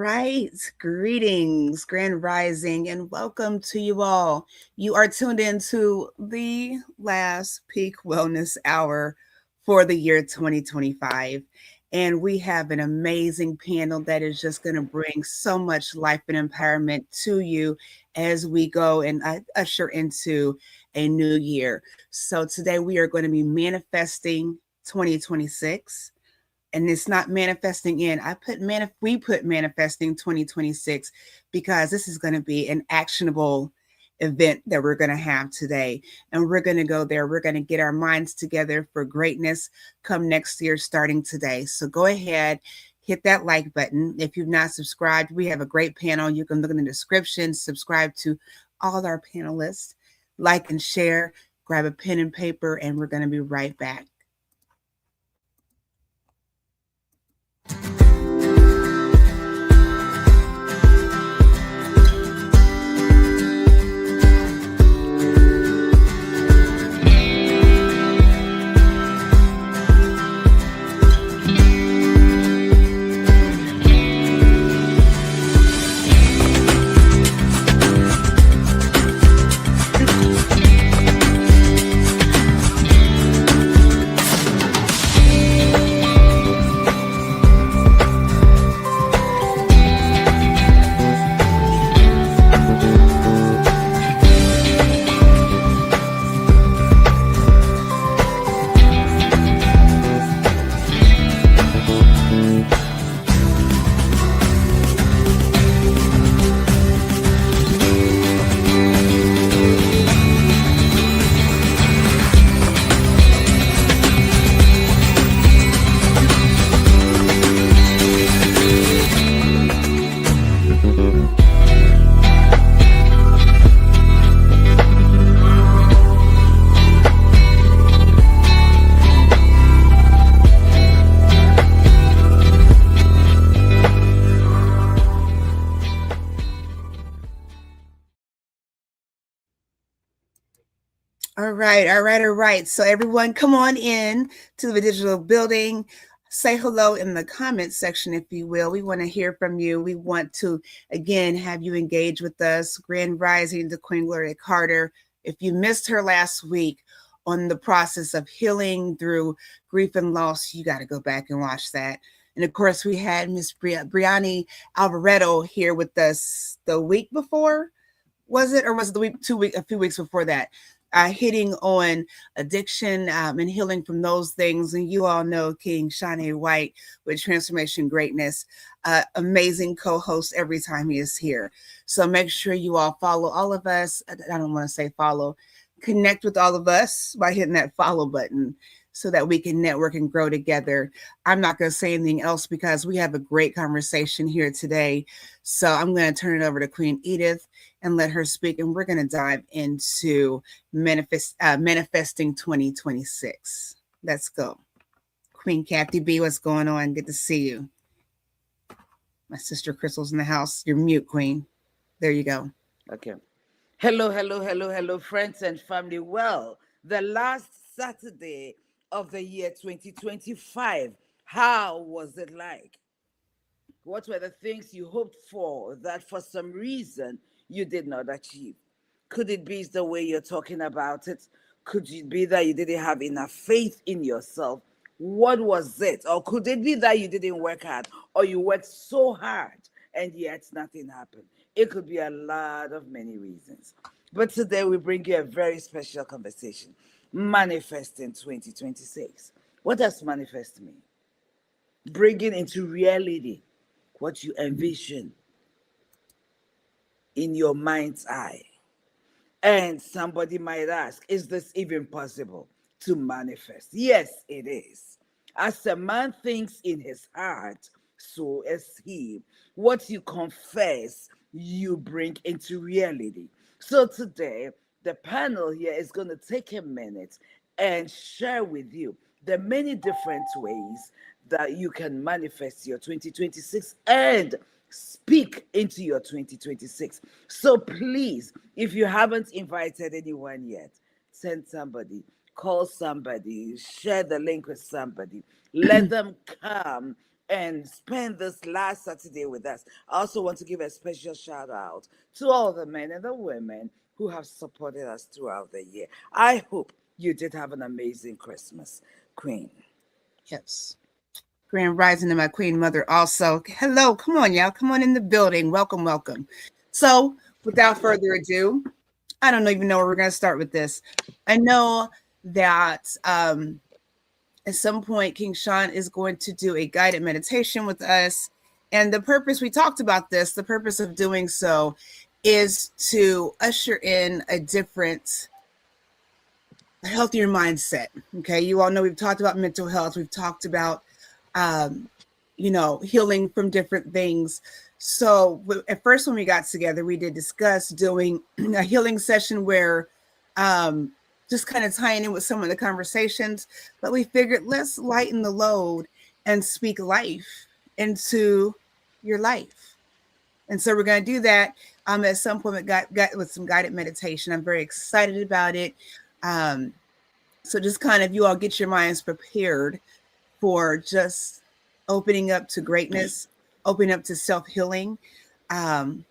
right. Greetings, Grand Rising, and welcome to you all. You are tuned into the last peak wellness hour for the year 2025. And we have an amazing panel that is just going to bring so much life and empowerment to you as we go and usher into a new year. So today we are going to be manifesting 2026, and it's not manifesting in. We put manifesting 2026 because this is going to be an actionable event that we're going to have today, and we're going to go there. We're going to get our minds together for greatness come next year, starting today. So go ahead, hit that like button. If you've not subscribed, we have a great panel. You can look in the description, subscribe to all our panelists, like and share, grab a pen and paper, and we're going to be right back. All right. So everyone, come on in to the digital building. Say hello in the comment section, if you will. We want to hear from you. We want to, again, have you engage with us. Grand Rising to Queen Gloria Carter. If you missed her last week on the process of healing through grief and loss, you got to go back and watch that. And of course, we had Miss Brianny Alvarado here with us the week before. Was it, or was it the week, a few weeks before that? Hitting on addiction and healing from those things. And you all know King Shawn A with Transformation Greatness, amazing co-host every time he is here. So make sure you all follow all of us. I don't want to say follow, connect with all of us by hitting that follow button so that we can network and grow together. I'm not going to say anything else because we have a great conversation here today. So I'm going to turn it over to Queen Edith and let her speak, and we're going to dive into manifesting 2026. Let's go. Queen Kathy B, what's going on? Good to see you. My sister Crystal's in the house. You're mute, Queen. There you go. Okay. Hello, friends and family. Well, the last Saturday of the year 2025, how was it like? What were the things you hoped for that for some reason you did not achieve? Could it be the way you're talking about it? Could it be that you didn't have enough faith in yourself? What was it? Or could it be that you didn't work hard, or you worked so hard and yet nothing happened? It could be a lot of many reasons. But today we bring you a very special conversation. Manifest in 2026. What does manifest mean? Bringing into reality what you envision in your mind's eye. And somebody might ask, is this even possible to manifest? Yes, it is. As a man thinks in his heart, so is he. What you confess, you bring into reality. So today, the panel here is going to take a minute and share with you the many different ways that you can manifest your 2026 and speak into your 2026. So please, if you haven't invited anyone yet, send somebody, call somebody, share the link with somebody, let them come and spend this last Saturday with us. I also want to give a special shout out to all the men and the women who have supported us throughout the year. I hope you did have an amazing Christmas, Queen. Yes. Grand Rising to my Queen Mother also. Hello, come on, y'all. Come on in the building. Welcome, welcome. So, without further ado, I don't even know where we're going to start with this. I know that at some point, King Shawn is going to do a guided meditation with us. And the purpose, we talked about this, the purpose of doing so is to usher in a different, healthier mindset. Okay. You all know we've talked about mental health, we've talked about, um, healing from different things. So at first, when we got together, we did discuss doing a healing session where just kind of tying in with some of the conversations, but we figured let's lighten the load and speak life into your life. And so we're going to do that at some point. Got with some guided meditation. I'm very excited about it. Um, so just kind of you all get your minds prepared for just opening up to greatness, opening up to self-healing, um,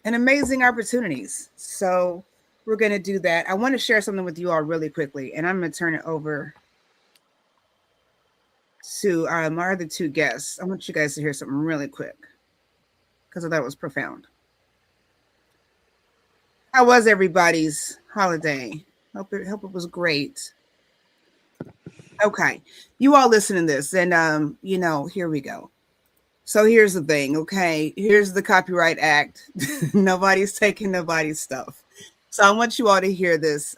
and amazing opportunities. So we're going to do that. I want to share something with you all really quickly, and I'm going to turn it over to my other two guests. I want you guys to hear something really quick because I thought it was profound. How was everybody's holiday? Hope it was great. Okay, you all listen to this, and here we go. So here's the thing, okay? Here's the Copyright Act. Nobody's taking nobody's stuff. So I want you all to hear this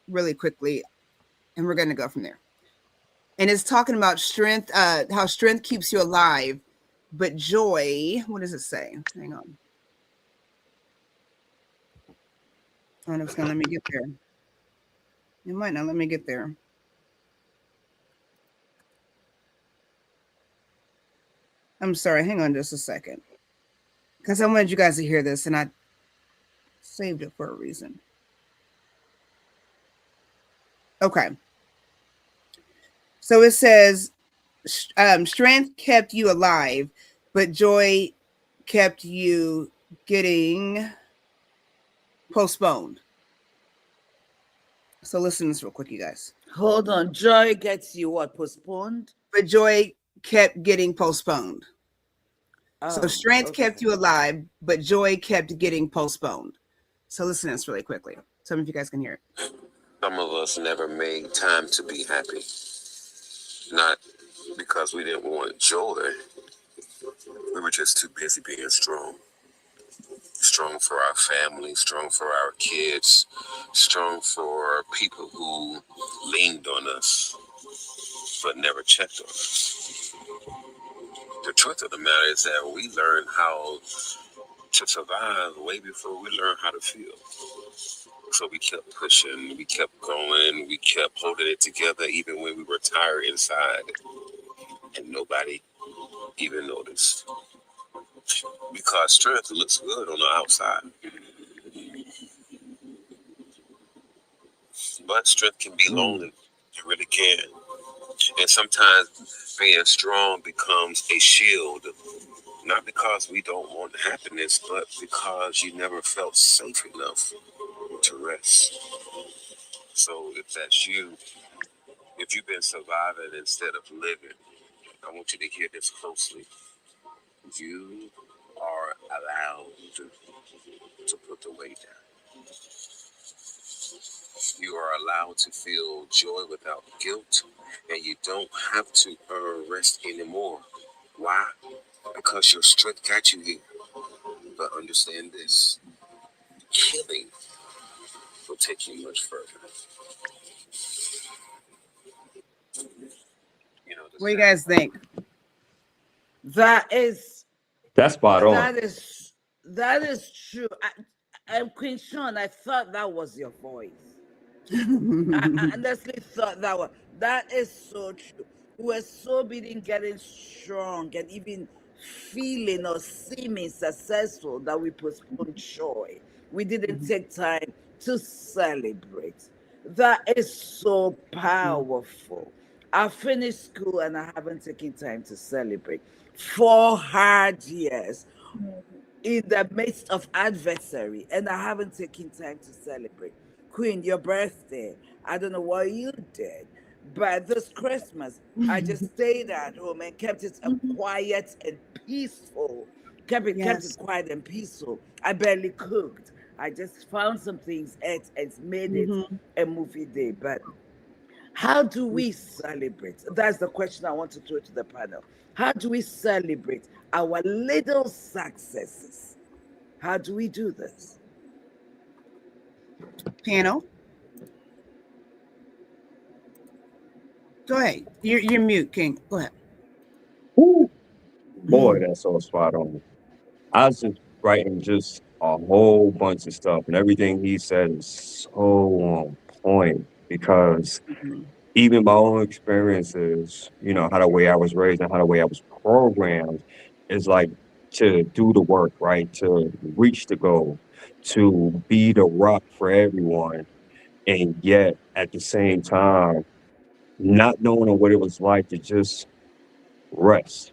really quickly, and we're going to go from there. And it's talking about strength, how strength keeps you alive, but joy, what does it say? Hang on. I don't know if it's going to let me get there. It might not let me get there. I'm sorry. Hang on just a second. Because I wanted you guys to hear this, and I saved it for a reason. Okay. So it says, strength kept you alive, but joy kept you getting postponed. So listen to this real quick, you guys. Hold on. Joy gets you what? Postponed? But joy kept getting postponed. So Oh, strength okay. kept you alive, but joy kept getting postponed. So listen to this really quickly. Some of you guys can hear it. Some of us never made time to be happy. Not because we didn't want joy. We were just too busy being strong. Strong for our family, strong for our kids, strong for people who leaned on us, but never checked on us. The truth of the matter is that we learned how to survive way before we learned how to feel. So we kept pushing, we kept going, we kept holding it together even when we were tired inside, and nobody even noticed. Because strength looks good on the outside, but strength can be lonely. It really can. And sometimes being strong becomes a shield, not because we don't want happiness, but because you never felt safe enough to rest. So if that's you, if you've been surviving instead of living, I want you to hear this closely. You are allowed to put the weight down. You are allowed to feel joy without guilt, and you don't have to earn rest anymore. Why? Because your strength got you here. But understand this, healing will take you much further. What do you guys think? That is That's spot on. that is true. I'm Queen Shawn. I thought that was your voice. I honestly thought that is so true. We were so busy getting strong and even feeling or seeming successful that we postponed joy. We didn't take time to celebrate. That is so powerful. I finished school and I haven't taken time to celebrate. 4 hard years Mhm. in the midst of adversary, and I haven't taken time to celebrate. Queen, your birthday, I don't know what you did, but this Christmas, I just stayed at home and kept it a Mhm. quiet and peaceful. Kept it Yes. quiet and peaceful. I barely cooked. I just found some things, ate, and made it Hmm. a movie day. But how do we celebrate? That's the question I want to throw to the panel. How do we celebrate our little successes? How do we do this? Panel, go ahead. You're mute, King. Go ahead. Ooh, boy, Mhm. that's so spot on. I was just writing just a whole bunch of stuff, and everything he said is so on point because Mhm. even my own experiences, how the way I was raised and how the way I was programmed is like to do the work, right? To reach the goal, to be the rock for everyone. And yet at the same time, not knowing what it was like to just rest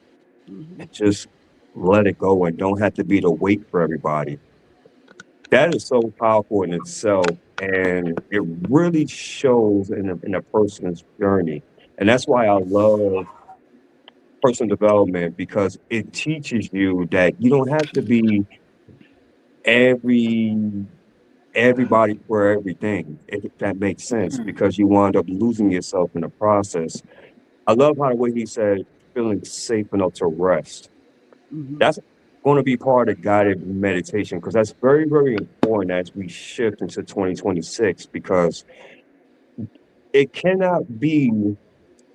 Mhm. and just let it go and don't have to be the weight for everybody. That is so powerful in itself. And it really shows in a person's journey. And that's why I love personal development because it teaches you that you don't have to be every everybody for everything, if that makes sense, because you wind up losing yourself in the process. I love how the way he said feeling safe enough to rest. Mhm. That's going to be part of guided meditation because that's very, very important as we shift into 2026 because it cannot be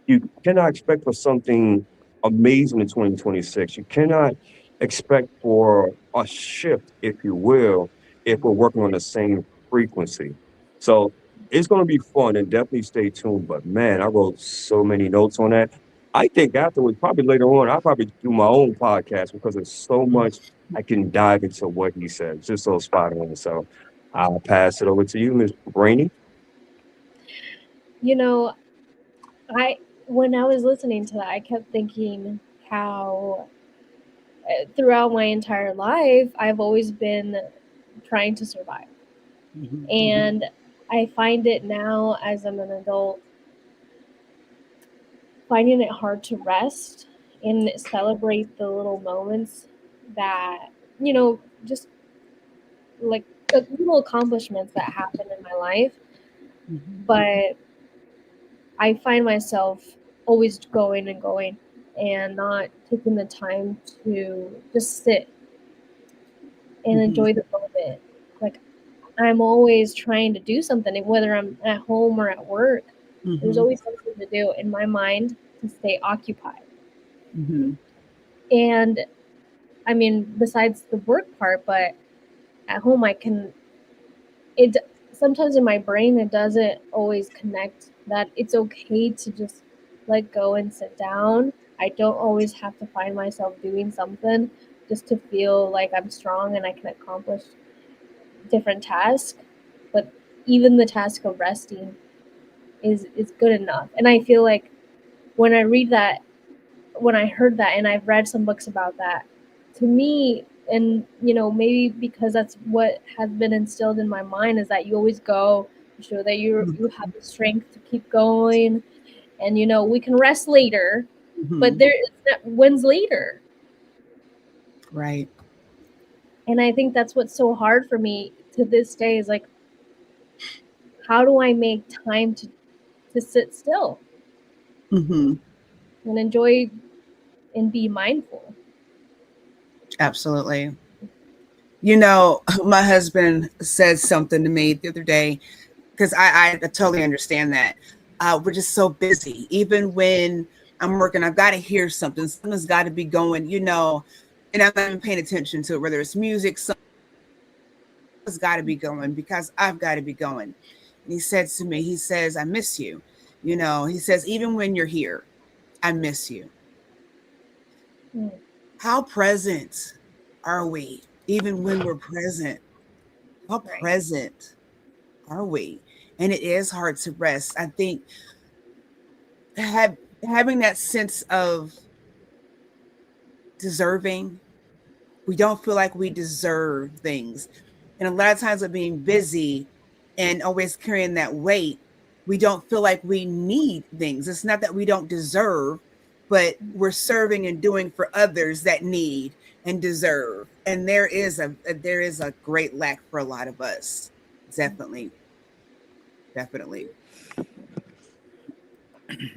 you cannot expect for something amazing in 2026. You cannot expect for a shift, if you will, if we're working on the same frequency. So it's going to be fun and definitely stay tuned. But man, I wrote so many notes on that. I think afterwards, probably later on, I'll probably do my own podcast because there's so much I can dive into what he said. It's just so spot on. So I'll pass it over to you, Ms. Brainy. You know, I when I was listening to that, I kept thinking how throughout my entire life, I've always been trying to survive. Mhm. And I find it now as I'm an adult, finding it hard to rest and celebrate the little moments that, just like the little accomplishments that happen in my life. Mhm. But I find myself always going and going and not taking the time to just sit and Mhm. enjoy the moment. Like I'm always trying to do something, whether I'm at home or at work. There's Mhm. always something to do in my mind to stay occupied. Mhm. And I mean, besides the work part, but at home I can. It sometimes in my brain it doesn't always connect that it's okay to just let go and sit down. I don't always have to find myself doing something just to feel like I'm strong and I can accomplish different tasks. But even the task of resting is good enough. And I feel like when I read that, when I heard that, and I've read some books about that, to me, and maybe because that's what has been instilled in my mind, is that you always go to show that you have the strength to keep going, and we can rest later, but Mhm. there is that when's later. Right. And I think that's what's so hard for me to this day is like, how do I make time to sit still Mhm. and enjoy and be mindful? Absolutely. You know, my husband said something to me the other day because I totally understand that. We're just so busy. Even when I'm working, I've got to hear something. Something's got to be going, and I'm not even paying attention to it, whether it's music, something's got to be going because I've got to be going. And he said to me, he says, I miss you. He says, even when you're here, I miss you. Mm, How present are we, even when we're present? How right. present are we? And it is hard to rest. I think have having that sense of deserving. We don't feel like we deserve things. And a lot of times with being busy and always carrying that weight, we don't feel like we need things. It's not that we don't deserve, but we're serving and doing for others that need and deserve. And there is a great lack for a lot of us. Definitely. Definitely.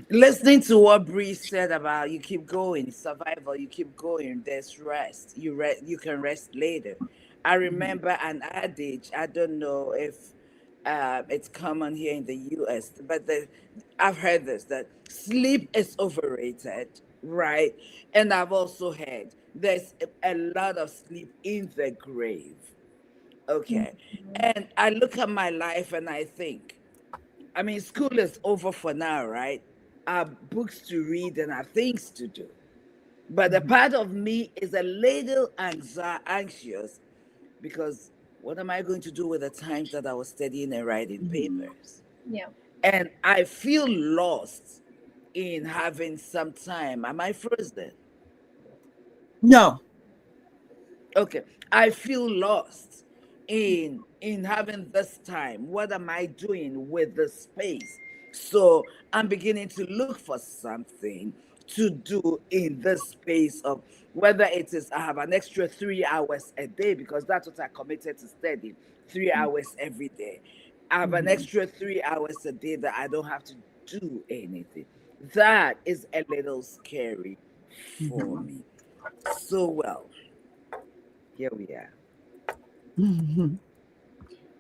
Listening to what Bree said about you keep going, survival, you keep going, there's rest. You can rest later. I Mhm. remember an adage, I don't know if it's common here in the US, but I've heard this that sleep is overrated, right? And I've also heard there's a lot of sleep in the grave. Okay. And I look at my life and I think, I mean, school is over for now, right? I have books to read and I have things to do. But a Mhm. part of me is a little anxious because what am I going to do with the times that I was studying and writing Mhm. papers? Yeah. And I feel lost in having some time. Am I frozen? No. Okay, I feel lost in having this time. What am I doing with the space? So I'm beginning to look for something to do in this space of whether it is I have an extra 3 hours a day because that's what I committed to study, 3 hours every day. I have an Mhm. extra 3 hours a day that I don't have to do anything. That is a little scary for Mhm. me. So well, here we are. Mhm.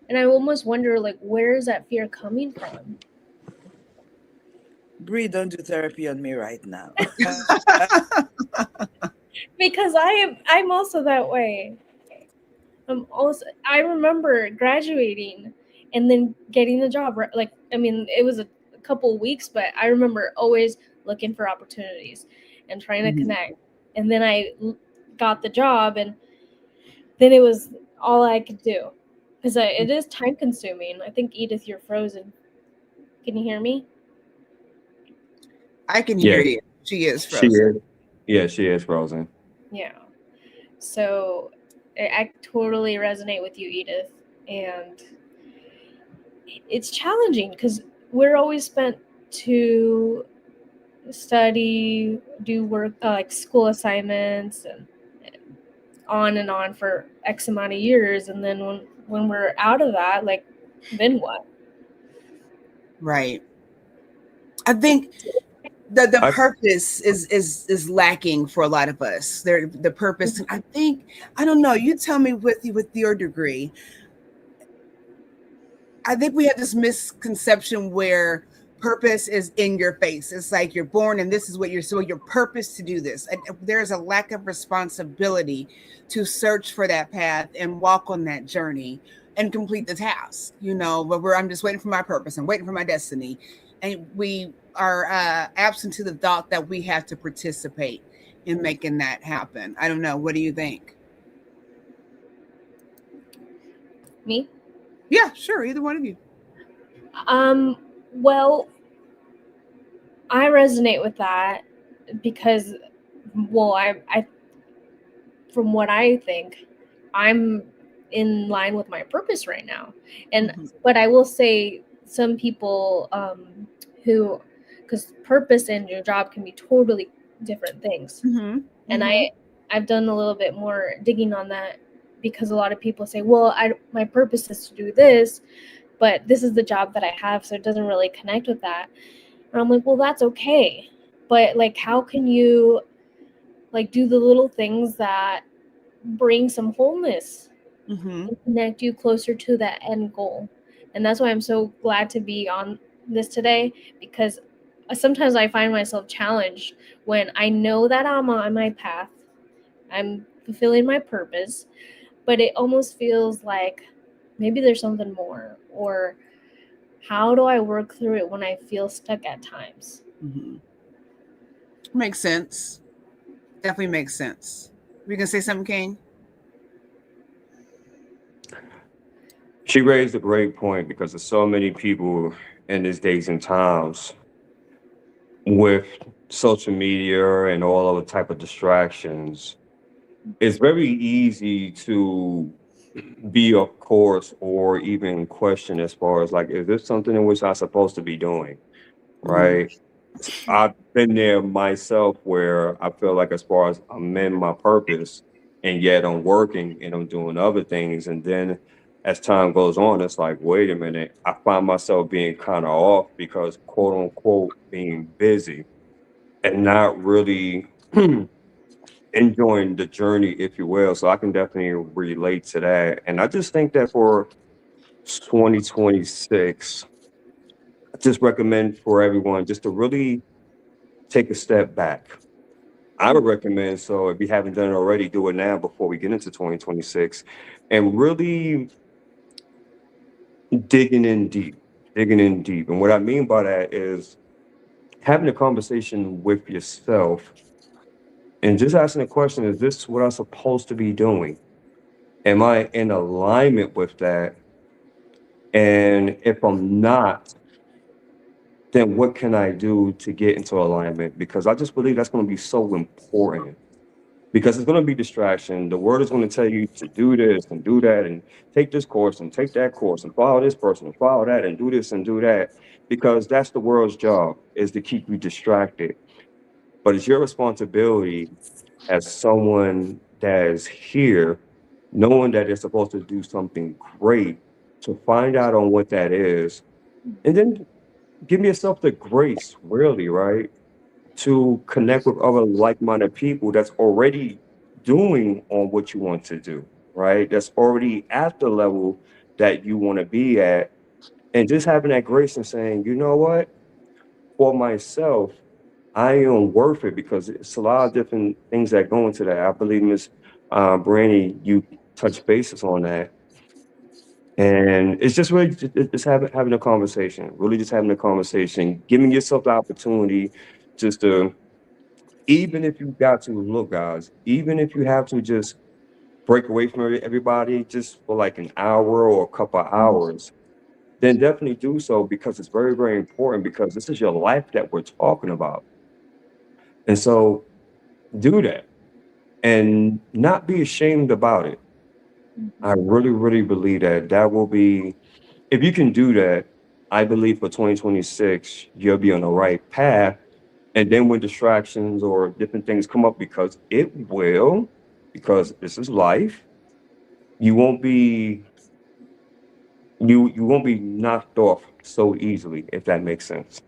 And I almost wonder, like, where is that fear coming from? Bree, don't do therapy on me right now. Because I'm also that way. I remember graduating and then getting the job. Like, I mean, it was a couple of weeks, but I remember always looking for opportunities and trying to Mhm. connect. And then got the job, and then it was all I could do because it is time consuming. I think, Edith, you're frozen. Can you hear me? I can hear Yeah, you. She is she frozen. is. Yeah, she is frozen. Yeah. So I totally resonate with you, Edith. And it's challenging because we're always spent to study, do work, like school assignments, and on for X amount of years. And then when we're out of that, like, then what? Right. I think the I purpose is lacking for a lot of us. The purpose. And I think I don't know. You tell me with your degree. I think we have this misconception where purpose is in your face. It's like you're born and this is what you're so your purpose to do this. And there's a lack of responsibility to search for that path and walk on that journey and complete the task. But I'm just waiting for my purpose. I'm waiting for my destiny. And we are absent to the thought that we have to participate in making that happen. I don't know. What do you think? Me? Yeah, sure. Either one of you. Um, well, I resonate with that because, well, I from what I think, I'm in line with my purpose right now. And Mhm. but I will say some people who, because purpose and your job can be totally different things. Mhm. And Mhm. I've done a little bit more digging on that because a lot of people say, well, my purpose is to do this, but this is the job that I have, so it doesn't really connect with that. And I'm like, well, that's okay. But like, how can you like do the little things that bring some wholeness Mhm. and connect you closer to that end goal? And that's why I'm so glad to be on this today, because sometimes I find myself challenged when I know that I'm on my path, I'm fulfilling my purpose, but it almost feels like maybe there's something more, or how do I work through it when I feel stuck at times? Mhm. Makes sense. Definitely makes sense. We can say something, Kane? She raised a great point because there's so many people in these days and times with social media and all other type of distractions, it's very easy to be off course or even question as far as like, is this something in which I'm supposed to be doing? Mhm. Right? I've been there myself where I feel like as far as I'm in my purpose and yet I'm working and I'm doing other things. And then as time goes on, it's like, wait a minute, I find myself being kind of off because quote unquote being busy and not really enjoying the journey, if you will. So I can definitely relate to that. And I just think that for 2026, I just recommend for everyone just to really take a step back. I would recommend, so if you haven't done it already, do it now before we get into 2026 and really digging in deep, digging in deep. And what I mean by that is having a conversation with yourself and just asking the question, is this what I'm supposed to be doing? Am I in alignment with that? And if I'm not, then what can I do to get into alignment? Because I just believe that's going to be so important because it's going to be distraction. The word is going to tell you to do this and do that and take this course and take that course and follow this person and follow that and do this and do that because that's the world's job is to keep you distracted. But it's your responsibility as someone that is here, knowing that they're supposed to do something great, to find out on what that is, and then give yourself the grace, really, right, to connect with other like-minded people that's already doing on what you want to do, right? That's already at the level that you want to be at, and just having that grace and saying, you know what, for myself, I am worth it because it's a lot of different things that go into that. I believe Miss Brandy, you touch bases on that, and it's just really just having a conversation, really just having a conversation, giving yourself the opportunity just to, even if you got to look, guys, even if you have to just break away from everybody just for like an hour or a couple of hours, then definitely do so because it's very, very important because this is your life that we're talking about. And so do that and not be ashamed about it. I really, really believe that that will be, if you can do that, I believe for 2026, you'll be on the right path. And then when distractions or different things come up, because it will, because this is life, you won't be you won't be knocked off so easily, if that makes sense.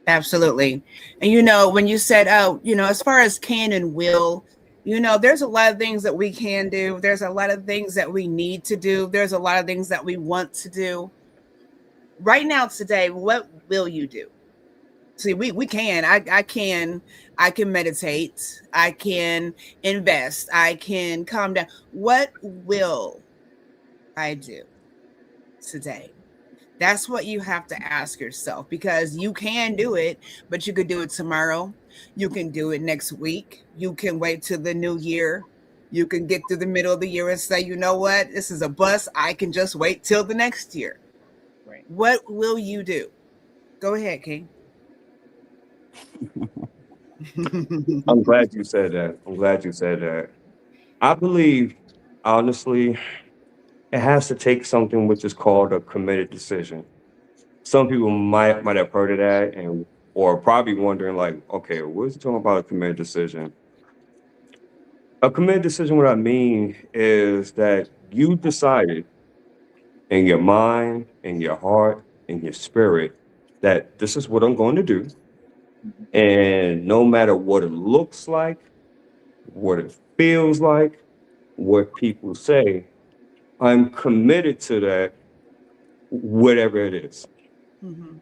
Absolutely. And when you said, oh, as far as can and will, there's a lot of things that we can do. There's a lot of things that we need to do. There's a lot of things that we want to do. Right now, today, what will you do? See, we can. I can meditate. I can invest. I can calm down. What will I do today? That's what you have to ask yourself because you can do it, but you could do it tomorrow. You can do it next week. You can wait till the new year. You can get through the middle of the year and say, you know what? This is a bust. I can just wait till the next year. Right. What will you do? Go ahead, King. I'm glad you said that. I'm glad you said that. I believe, honestly, it has to take something which is called a committed decision. Some people might have heard of that and or probably wondering like, okay, what's he talking about a committed decision? A committed decision, what I mean is that you decided in your mind, in your heart, in your spirit that this is what I'm going to do. And no matter what it looks like, what it feels like, what people say, I'm committed to that, whatever it is. Mhm,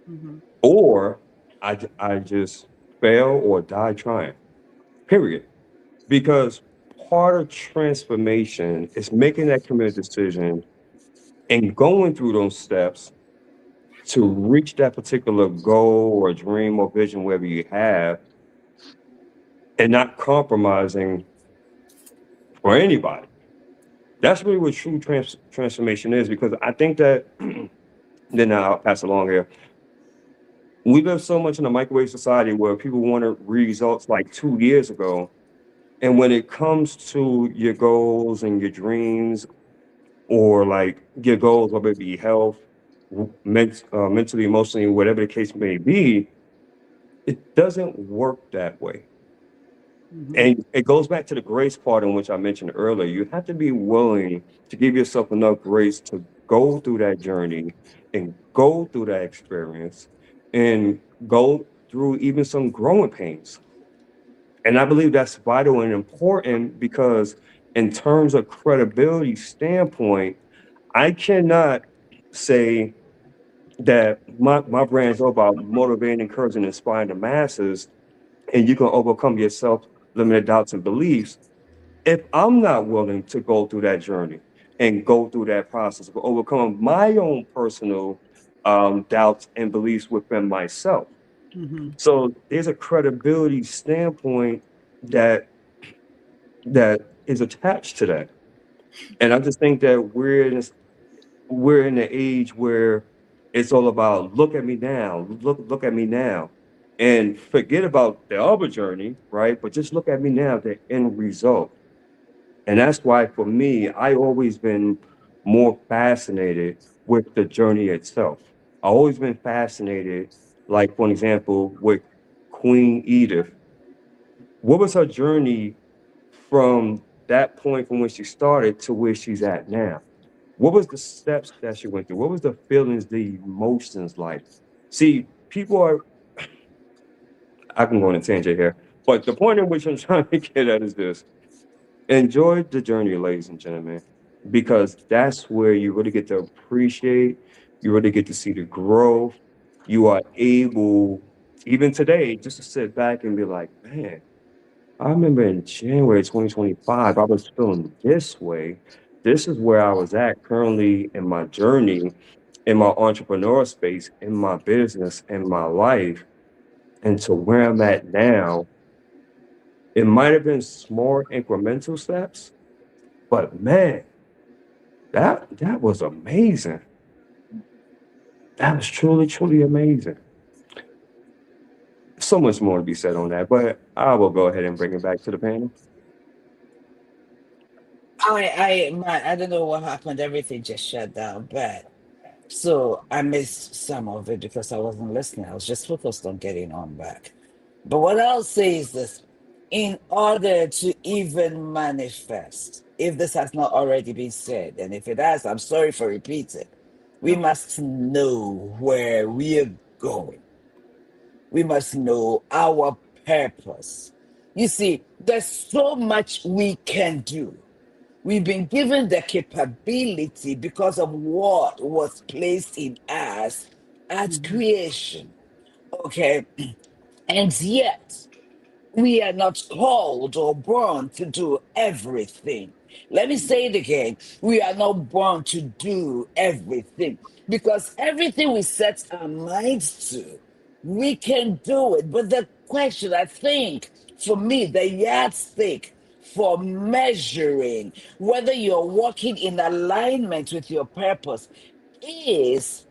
mhm, Or I just fail or die trying, period. Because part of transformation is making that committed decision and going through those steps to reach that particular goal or dream or vision, whatever you have, and not compromising for anybody. That's really what true transformation is. Because I think that, then I'll pass along here. We live so much in a microwave society where people wanted results like 2 years ago. And when it comes to your goals and your dreams, or like your goals, whether it be health, mentally, emotionally, whatever the case may be, it doesn't work that way. Mm-hmm. And it goes back to the grace part in which I mentioned earlier. You have to be willing to give yourself enough grace to go through that journey and go through that experience and go through even some growing pains. And I believe that's vital and important because, in terms of credibility standpoint, I cannot say that my brand is all about motivating, encouraging, inspiring the masses, and you can overcome your self limited doubts and beliefs if I'm not willing to go through that journey and go through that process of overcoming my own personal doubts and beliefs within myself. Mm-hmm. So there's a credibility standpoint that that is attached to that. And I just think that we're in an age where it's all about look at me now, look at me now, and forget about the other journey, right? But just look at me now, the end result. And that's why for me, I always been more fascinated with the journey itself. I always been fascinated, like for example, with Queen Edith. What was her journey from that point from when she started to where she's at now? What was the steps that she went through? What was the feelings, the emotions like? See, people are, I can go on a tangent here, but the point in which I'm trying to get at is this: enjoy the journey, ladies and gentlemen, because that's where you really get to appreciate, you really get to see the growth. You are able, even today, just to sit back and be like, man, I remember in January 2025, I was feeling this way. This is where I was at currently in my journey, in my entrepreneur space, in my business, in my life, and to where I'm at now. It might have been small incremental steps, but man, that was amazing. That was truly, truly amazing. So much more to be said on that, but I will go ahead and bring it back to the panel. I don't know what happened. Everything just shut down. But so I missed some of it because I wasn't listening. I was just focused on getting on back. But what I'll say is this: in order to even manifest, if this has not already been said, and if it has, I'm sorry for repeating, we must know where we're going. We must know our purpose. You see, there's so much we can do. We've been given the capability because of what was placed in us at Mm-hmm. creation. Okay. And yet, we are not called or born to do everything. Let me say it again. We are not born to do everything because everything we set our minds to, we can do it. But the question, I think, for me, the yardstick for measuring whether you're walking in alignment with your purpose is,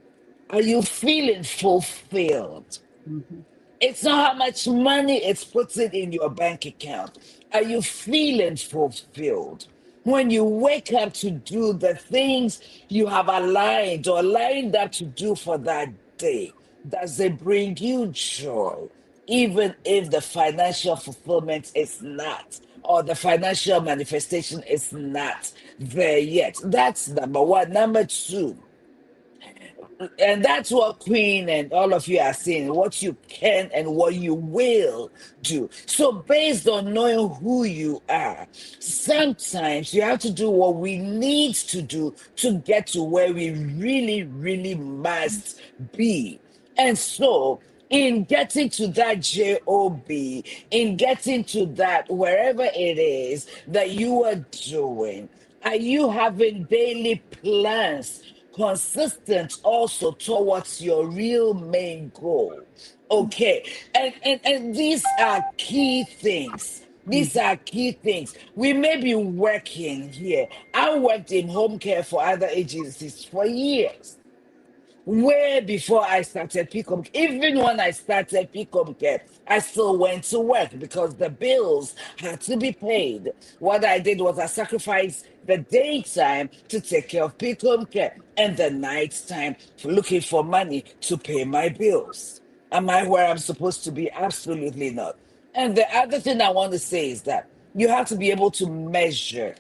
are you feeling fulfilled? Mm-hmm. It's not how much money it's putting in your bank account. Are you feeling fulfilled? When you wake up to do the things you have aligned or lined up to do for that day, does it bring you joy? Even if the financial fulfillment is not, or the financial manifestation is not there yet. That's number one. Number two, and that's what Queen and all of you are saying, what you can and what you will do. So, based on knowing who you are, sometimes you have to do what we need to do to get to where we really, really must be. And so, in getting to that job, in getting to that wherever it is that you are doing, are you having daily plans consistent also towards your real main goal? Okay. And these are key things. These are key things. We may be working here. I worked in home care for other agencies for years. Way before I started Picom. Even when I started Picom Care, I still went to work because the bills had to be paid. What I did was I sacrificed the daytime to take care of Picom Care and the nighttime for looking for money to pay my bills. Am I where I'm supposed to be? Absolutely not. And the other thing I want to say is that you have to be able to measure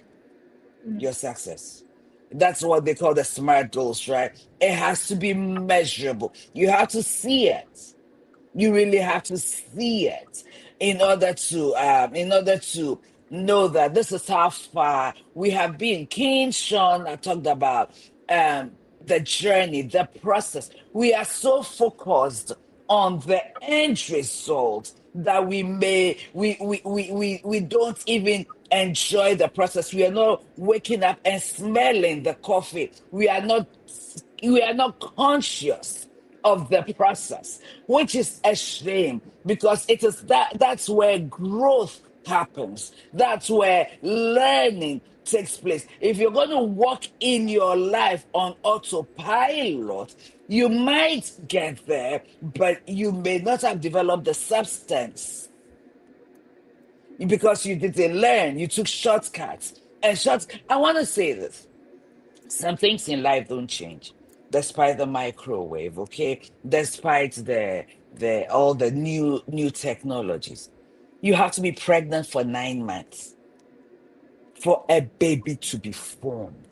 Mm. your success. That's what they call the SMART goals, right? It has to be measurable. You have to see it. You really have to see it in order to know that this is how far we have been. King Sean, I talked about the journey, the process. We are so focused on the end result that we don't even enjoy the process. We are not waking up and smelling the coffee. We are not conscious of the process, which is a shame because that's where growth happens. That's where learning takes place. If you're going to walk in your life on autopilot, you might get there, but you may not have developed the substance because you didn't learn. You took shortcuts. I want to say this: some things in life don't change despite the microwave, okay, despite the all the new technologies. You have to be pregnant for 9 months for a baby to be formed.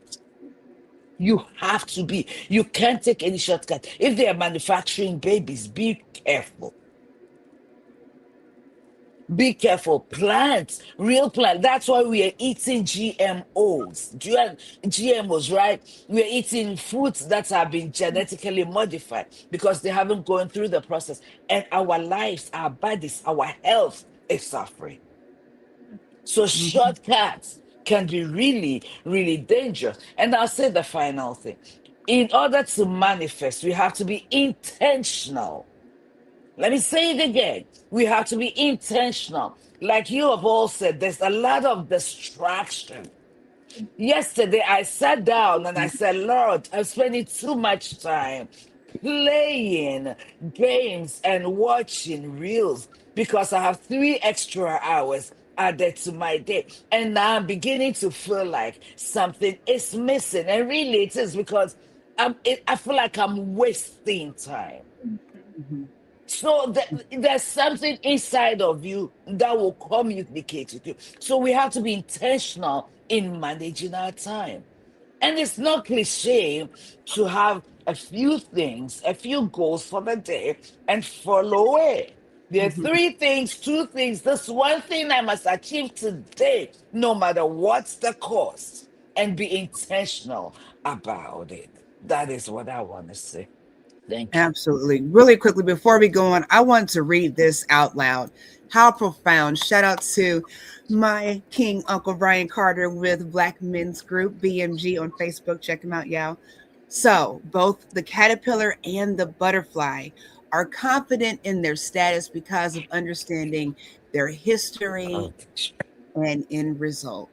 You can't take any shortcut. If they are manufacturing babies, be careful. Be careful. Plants, real plants. That's why we are eating GMOs. GMOs, right? We are eating foods that have been genetically modified because they haven't gone through the process. And our lives, our bodies, our health is suffering. So Mhm. shortcuts can be really, really dangerous. And I'll say the final thing. In order to manifest, we have to be intentional. Let me say it again. We have to be intentional. Like you have all said, there's a lot of distraction. Yesterday, I sat down and I said, Lord, I'm spending too much time playing games and watching reels because I have 3 extra hours added to my day. And now I'm beginning to feel like something is missing. And really, it is because I feel like I'm wasting time. Mhm. So there's something inside of you that will communicate with you. So we have to be intentional in managing our time. And it's not cliche to have a few things, a few goals for the day and follow it. There are Mhm. three things, two things. This one thing I must achieve today, no matter what's the cost, and be intentional about it. That is what I want to say. Thank you. Absolutely. Really quickly, before we go on, I want to read this out loud. How profound. Shout out to my King Uncle Brian Carter with Black Men's Group, BMG, on Facebook. Check him out, y'all. So, both the caterpillar and the butterfly are confident in their status because of understanding their history Oh, and end result.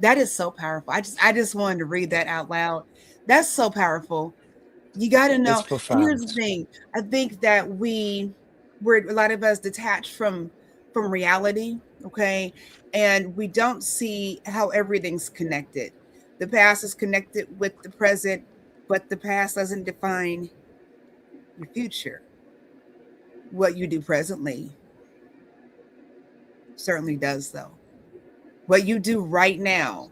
That is so powerful. I just wanted to read that out loud. That's so powerful. You got to it's know. And here's the profound. thing: I think that we're a lot of us detached from reality, okay, and we don't see how everything's connected. The past is connected with the present, but the past doesn't define your future. What you do presently certainly does, though. What you do right now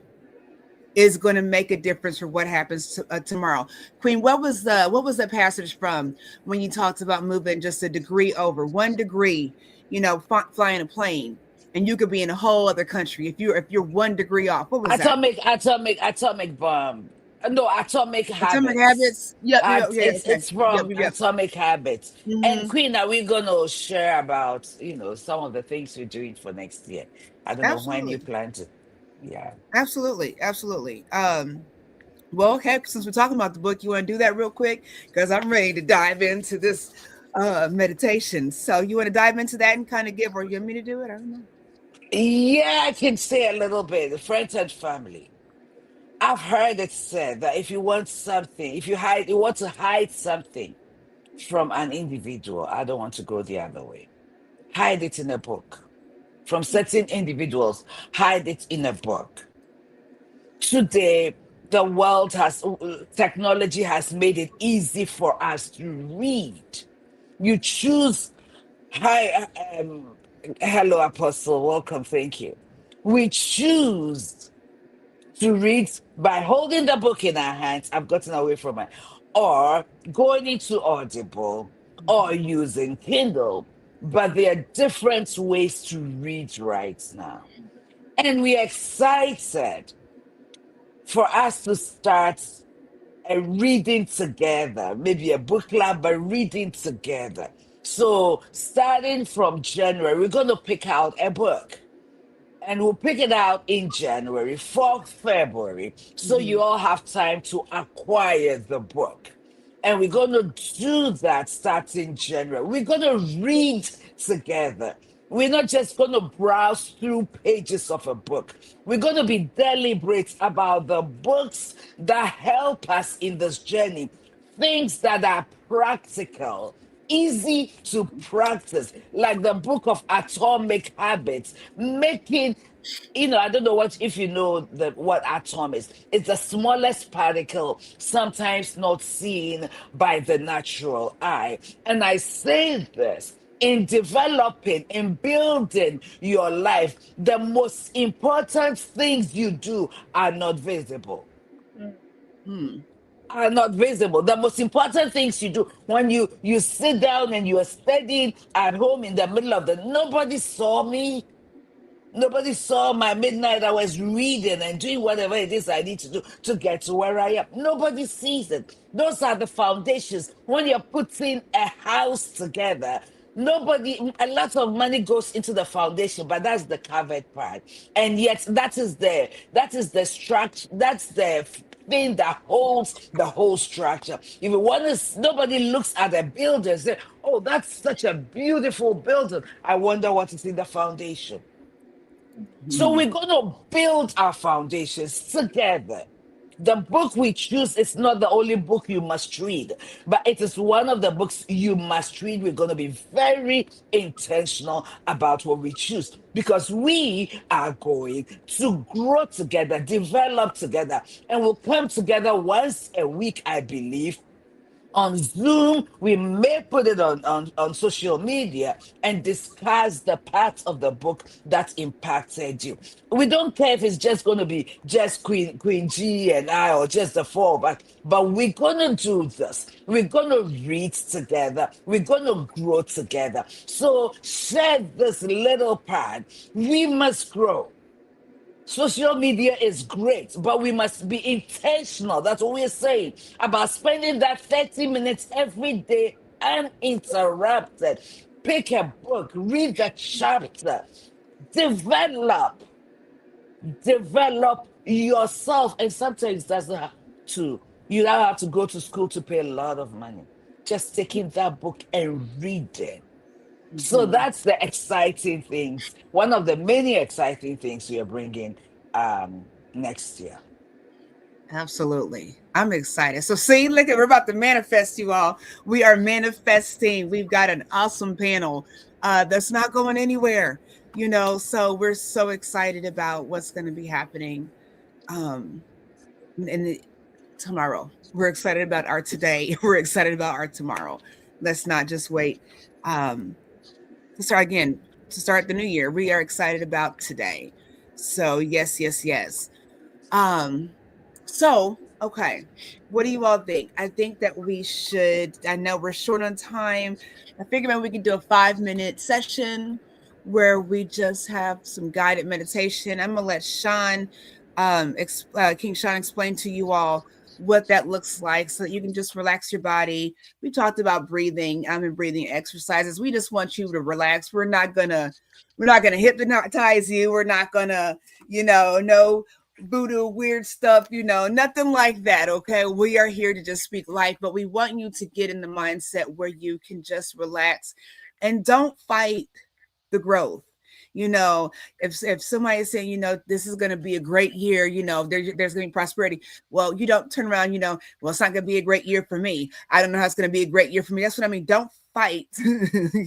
is going to make a difference for what happens tomorrow. Queen, what was the passage from when you talked about moving just a degree over 1 degree, flying a plane, and you could be in a whole other country if you're 1 degree off. What was that? Atomic bomb. No, atomic Atomic habits. habits. Yep, yep, yeah, It's okay. it's Yep, from yep, yep. Atomic Habits. And Mm-hmm. Queen, are we gonna share about some of the things we're doing for next year? I don't know when you Absolutely, plan to. Yeah. absolutely, absolutely. Well, heck, since we're talking about the book, you want to do that real quick because I'm ready to dive into this meditation. So you want to dive into that and kind of give, or you want me to do it? I don't know. Yeah, I can say a little bit. Friends and family. I've heard it said that if you want something, if you want to hide something from an individual, I don't want to go the other way. Hide it in a book. From certain individuals, hide it in a book. Today, the world has, technology has made it easy for us to read. You choose, hi, hello, Apostle, welcome, thank you. We choose to read by holding the book in our hands. I've gotten away from it. Or going into Audible or using Kindle. But there are different ways to read right now. And we're excited for us to start a reading together, maybe a book club, but reading together. So, starting from January, we're going to pick out a book and we'll pick it out in January for February. So, Mhm. you all have time to acquire the book. And we're going to do that starting January. We're going to read together. We're not just going to browse through pages of a book. We're going to be deliberate about the books that help us in this journey, things that are practical, easy to practice, like the book of Atomic Habits, making, I don't know what if you know what atom is. It's the smallest particle, sometimes not seen by the natural eye. And I say this, in developing, in building your life, the most important things you do are not visible. Mm. Are not visible. The most important things you do when you sit down and you are studying at home in the middle of the nobody saw me. Nobody saw my midnight. I was reading and doing whatever it is I need to do to get to where I am. Nobody sees it. Those are the foundations. When you're putting a house together, a lot of money goes into the foundation, but that's the covered part. And yet that is the structure, that's the thing that holds the whole structure. If you want to, nobody looks at a building and say, oh, that's such a beautiful building. I wonder what is in the foundation. So Mhm. we're going to build our foundations together. The book we choose is not the only book you must read, but it is one of the books you must read. We're going to be very intentional about what we choose because we are going to grow together, develop together, and we'll come together once a week, I believe, on Zoom. We may put it on social media and discuss the parts of the book that impacted you. We don't care if it's just going to be just Queen G and I or just the four of us, but we're going to do this. We're going to read together. We're going to grow together. So share this little part. We must grow. Social media is great, but we must be intentional. That's what we're saying about spending that 30 minutes every day uninterrupted. Pick a book, read the chapter, develop, develop yourself. And sometimes doesn't have to, you don't have to go to school to pay a lot of money. Just taking that book and reading. So Mhm. that's the exciting things. One of the many exciting things we are bringing next year. Absolutely. I'm excited. So see, look at we're about to manifest you all. We are manifesting. We've got an awesome panel that's not going anywhere. So we're so excited about what's going to be happening um in the tomorrow. We're excited about our today. We're excited about our tomorrow. Let's not just wait to start again, to start the new year. We are excited about today. So yes, yes, yes. Um, so, okay. What do you all think? I think that we should, I know we're short on time. I figure maybe we can do a 5-minute session where we just have some guided meditation. I'm going to let King Sean explain to you all what that looks like so that you can just relax your body. We talked about breathing, and breathing exercises. We just want you to relax. We're not gonna hypnotize you. We're not gonna, no voodoo weird stuff, nothing like that. Okay, we are here to just speak life, but we want you to get in the mindset where you can just relax and don't fight the growth. You know, if somebody is saying, this is going to be a great year, there's going to be prosperity. Well, you don't turn around, well, it's not going to be a great year for me. I don't know how it's going to be a great year for me. That's what I mean. Don't fight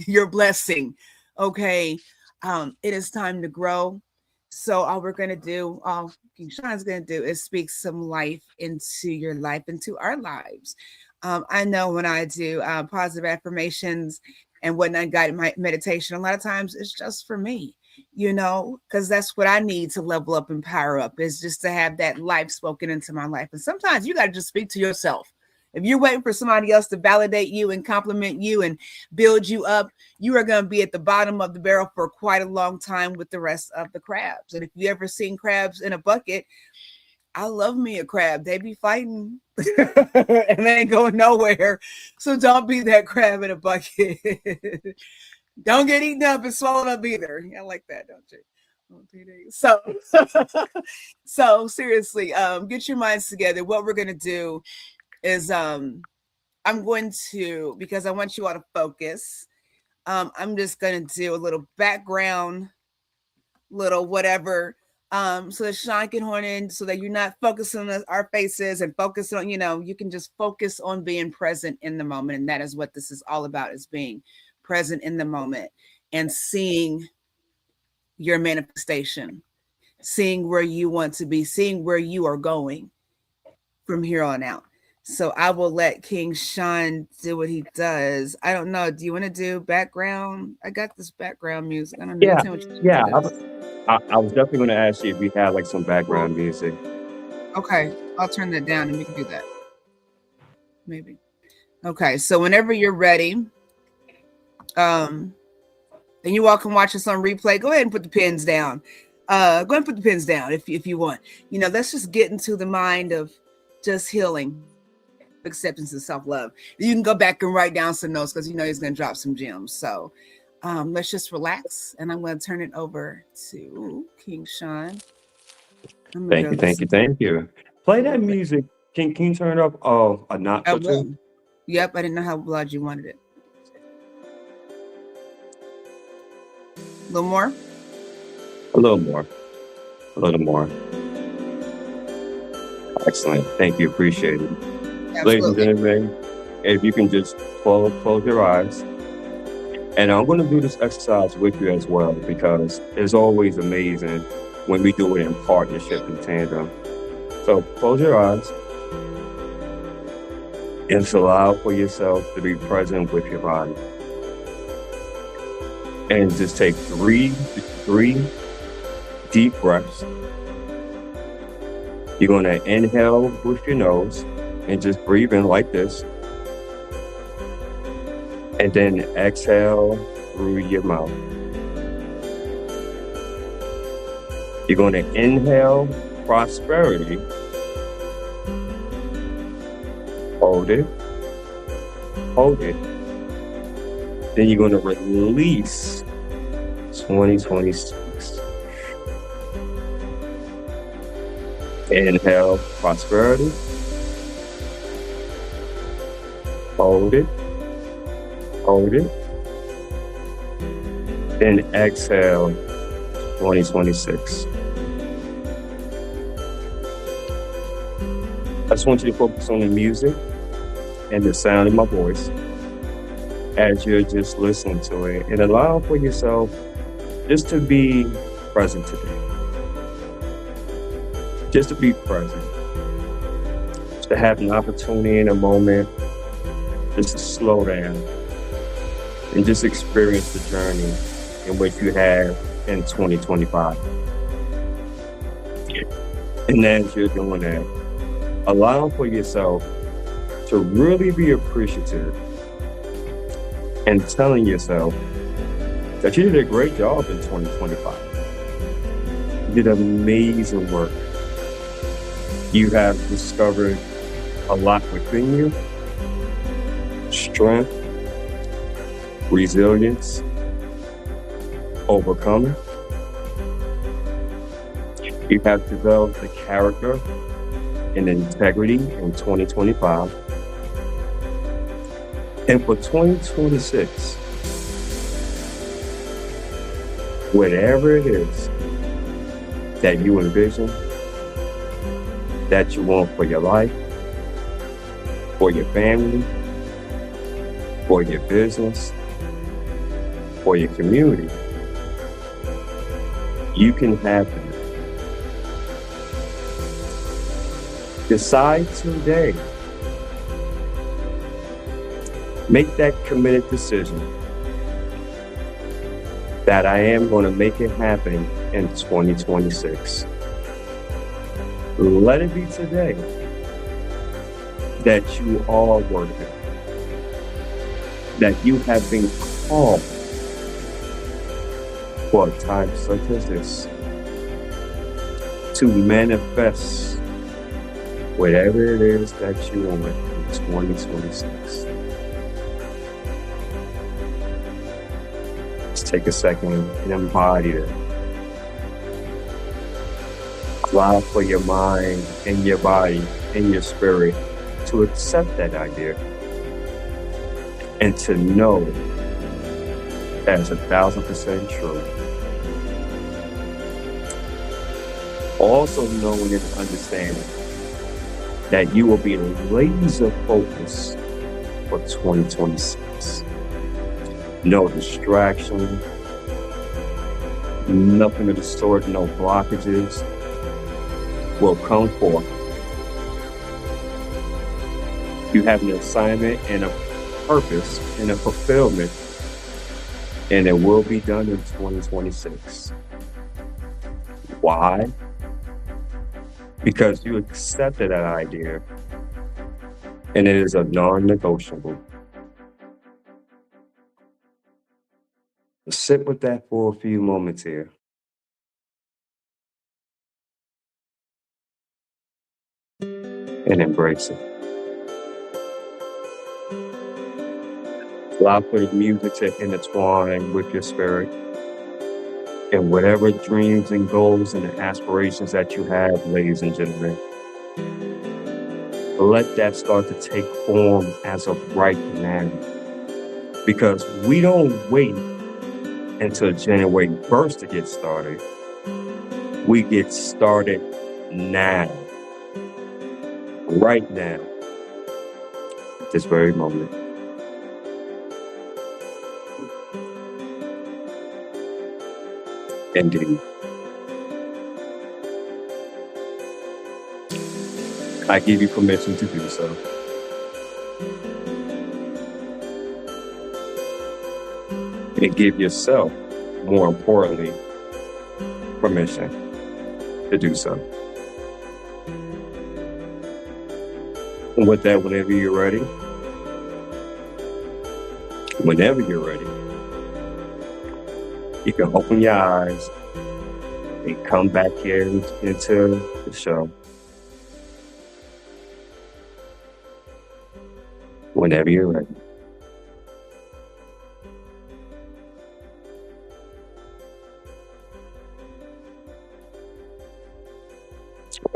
your blessing. Okay. It is time to grow. So all we're going to do, all King Shawn's going to do is speak some life into your life, into our lives. I know when I do positive affirmations and whatnot, guided my meditation, a lot of times it's just for me, because that's what I need to level up and power up, is just to have that life spoken into my life. And sometimes you got to just speak to yourself. If you're waiting for somebody else to validate you and compliment you and build you up, you are going to be at the bottom of the barrel for quite a long time with the rest of the crabs. And if you ever seen crabs in a bucket, I love me a crab. They be fighting and they ain't going nowhere. So don't be that crab in a bucket. Don't get eaten up and swallowed up either. I like that, don't you? So seriously, get your minds together. What we're going to do is I'm going to, because I want you all to focus, I'm just going to do a little background, little whatever, so that Shawn can horn in, so that you're not focusing on our faces and focus on, you can just focus on being present in the moment. And that is what this is all about, is being present in the moment and seeing your manifestation, seeing where you want to be, seeing where you are going from here on out. So I will let King Shawn do what he does. I don't know. Do you want to do background? I got this background music. I don't know. Yeah, Tell me what you yeah. do. I was definitely going to ask you if we had like some background music. Okay, I'll turn that down and we can do that. Maybe. Okay, so whenever you're ready, and you all can watch us on replay, go ahead and put the pins down. Go ahead and put the pins down if you want. Let's just get into the mind of just healing, acceptance, and self-love. You can go back and write down some notes, because he's going to drop some gems. So let's just relax, and I'm going to turn it over to King Shawn. Thank you. Play that music. Can you turn it up a notch or two? Yep, I didn't know how loud you wanted it. A little more? A little more. Excellent. Thank you. Appreciate it. Absolutely. Ladies and gentlemen, if you can just close your eyes. And I'm going to do this exercise with you as well, because it's always amazing when we do it in partnership and tandem. So close your eyes and just allow for yourself to be present with your body. And just take three deep breaths. You're going to inhale with your nose and just breathe in like this. And then exhale through your mouth. You're going to inhale prosperity. Hold it. Then you're going to release 2026. Inhale prosperity. Hold it. Then exhale 2026. I just want you to focus on the music and the sound of my voice as you're just listening to it, and allow for yourself just to be present today. Just to be present. Just to have an opportunity in a moment just to slow down and just experience the journey in which you have in 2025. And as you're doing that, allow for yourself to really be appreciative and telling yourself that you did a great job in 2025. You did amazing work. You have discovered a lot within you: strength, resilience, overcoming. You have developed the character and integrity in 2025. And for 2026, whatever it is that you envision, that you want for your life, for your family, for your business, for your community, you can have them. Decide today. Make that committed decision that I am going to make it happen in 2026. Let it be today that you are worth it, that you have been called for a time such as this to manifest whatever it is that you want in 2026. Let's take a second and embody it. Allow for your mind and your body and your spirit to accept that idea and to know that it's 1,000% true. Also knowing and understanding that you will be laser focused for 2026. No distraction, nothing of the sort, no blockages will come forth. You have an assignment and a purpose and a fulfillment, and it will be done in 2026. Why? Because you accepted that idea, and it is a non-negotiable. Sit with that for a few moments here. And embrace it. Allow for the music to intertwine with your spirit. And whatever dreams and goals and aspirations that you have, ladies and gentlemen, let that start to take form as of right now. Because we don't wait until January 1st to get started. We get started now. Right now. At this very moment. Indeed. I give you permission to do so. And give yourself, more importantly, permission to do so. And with that, whenever you're ready, you can open your eyes and come back here into the show. Whenever you're ready.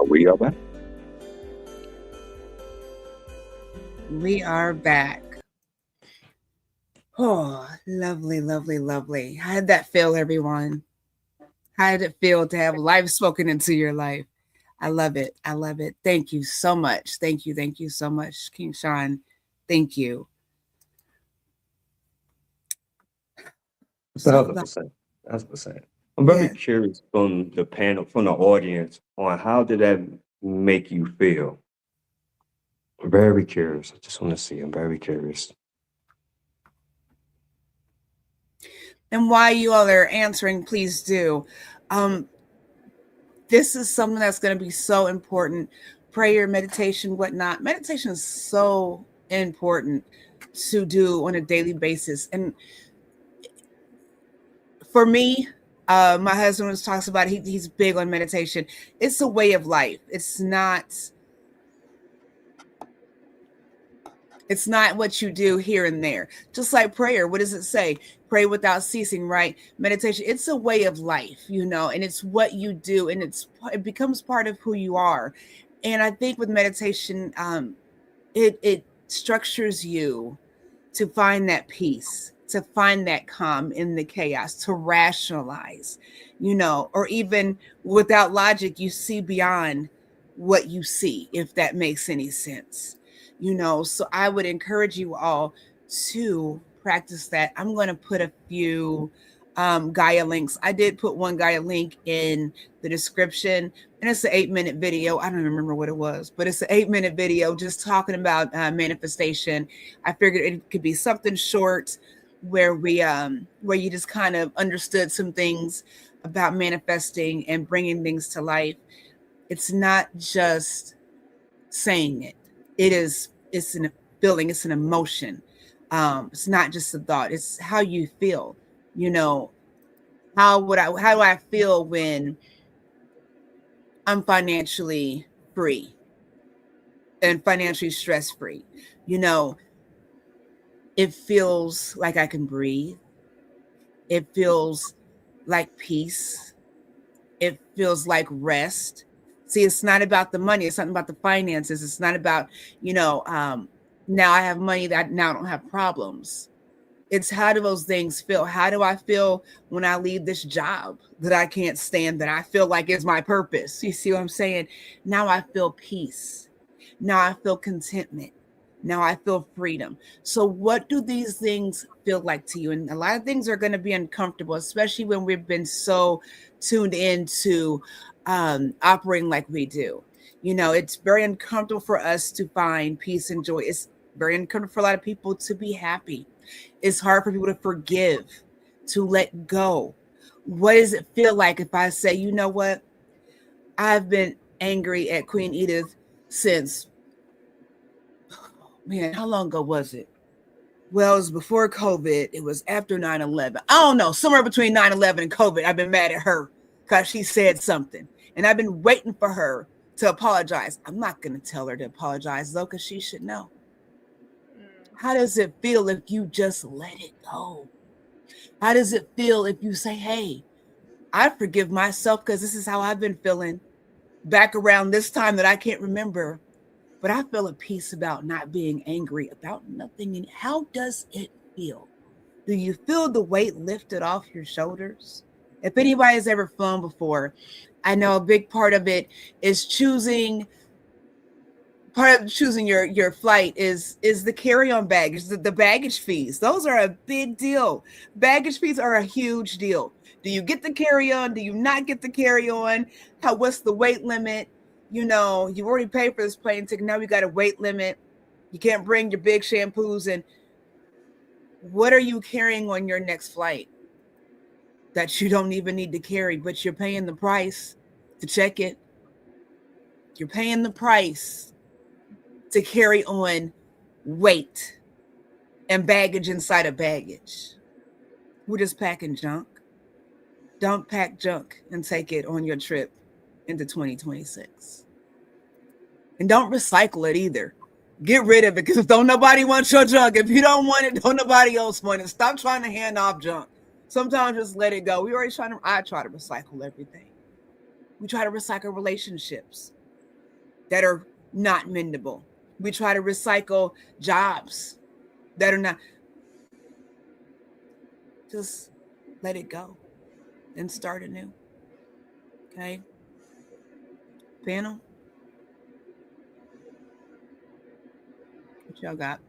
We are back. We are back. Oh, lovely, lovely, lovely. How did that feel, everyone? How did it feel to have life spoken into your life? I love it. I love it. Thank you so much. Thank you. Thank you so much, King Shawn. Thank you. 1,000%. 1,000%. I'm very curious from the panel, from the audience, on how did that make you feel? I'm very curious. I just want to see. I'm very curious. And while you all are answering, please do. This is something that's going to be so important. Prayer, meditation, whatnot. Meditation is so important to do on a daily basis. And for me, my husband always talks about it. He's big on meditation. It's a way of life. It's not what you do here and there. Just like prayer. What does it say? Pray without ceasing, right? Meditation. It's a way of life, and it's what you do, and it becomes part of who you are. And I think with meditation, it structures you to find that peace, to find that calm in the chaos, to rationalize, or even without logic, you see beyond what you see, if that makes any sense. So I would encourage you all to practice that. I'm going to put a few Gaia links. I did put one Gaia link in the description, and it's an 8-minute video. I don't remember what it was, but it's an 8-minute video just talking about manifestation. I figured it could be something short where where you just kind of understood some things about manifesting and bringing things to life. It's not just saying it. It's a feeling, it's an emotion. It's not just a thought, it's how you feel. You know, how do I feel when I'm financially free and financially stress free? You know, it feels like I can breathe. It feels like peace. It feels like rest. See, it's not about the money. It's not about the finances. It's not about, now I have money that now I don't have problems. It's how do those things feel? How do I feel when I leave this job that I can't stand, that I feel like is my purpose? You see what I'm saying? Now I feel peace. Now I feel contentment. Now I feel freedom. So, what do these things feel like to you? And a lot of things are going to be uncomfortable, especially when we've been so tuned into operating like we do. It's very uncomfortable for us to find peace and joy. It's very uncomfortable for a lot of people to be happy. It's hard for people to forgive, to let go. What does it feel like if I say, you know what? I've been angry at Queen Edith since, man, how long ago was it? Well, it was before COVID. It was after 9/11. I don't know, somewhere between 9/11 and COVID, I've been mad at her because she said something. And I've been waiting for her to apologize. I'm not going to tell her to apologize, though, because she should know. How does it feel if you just let it go? How does it feel if you say, hey, I forgive myself because this is how I've been feeling back around this time that I can't remember, but I feel a peace about not being angry about nothing. And how does it feel? Do you feel the weight lifted off your shoulders? If anybody has ever flown before, I know a big part of it is choosing your flight is the carry-on baggage, the baggage fees. Those are a big deal. Baggage fees are a huge deal. Do you get the carry-on? Do you not get the carry-on? What's the weight limit? You already paid for this plane ticket. Now we got a weight limit. You can't bring your big shampoos. And what are you carrying on your next flight that you don't even need to carry, but you're paying the price to check it? You're paying the price to carry on weight and baggage inside of baggage. We're just packing junk. Don't pack junk and take it on your trip into 2026. And don't recycle it either. Get rid of it, because don't nobody want your junk. If you don't want it, don't nobody else want it. Stop trying to hand off junk. Sometimes just let it go. I try to recycle everything. We try to recycle relationships that are not mendable. We try to recycle jobs that are not. Just let it go and start anew. Okay? Panel? What y'all got?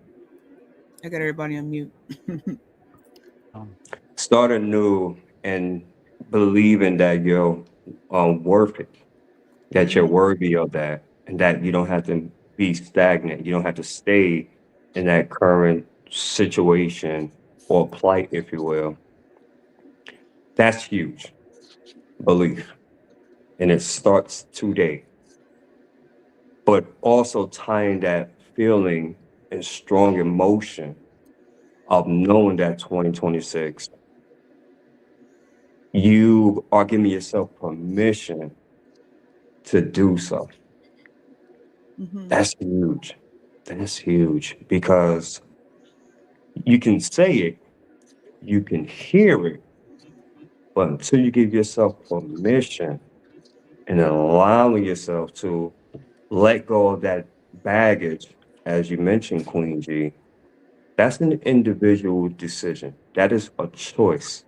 I got everybody on mute. Start anew and believing that you're worth it, that you're worthy of that, and that you don't have to be stagnant. You don't have to stay in that current situation or plight, if you will. That's huge. Belief. And it starts today. But also tying that feeling and strong emotion of knowing that 2026, you are giving yourself permission to do so. Mm-hmm. That's huge. That's huge, because you can say it, you can hear it, but until you give yourself permission and allowing yourself to let go of that baggage, as you mentioned, Queen G, that's an individual decision. That is a choice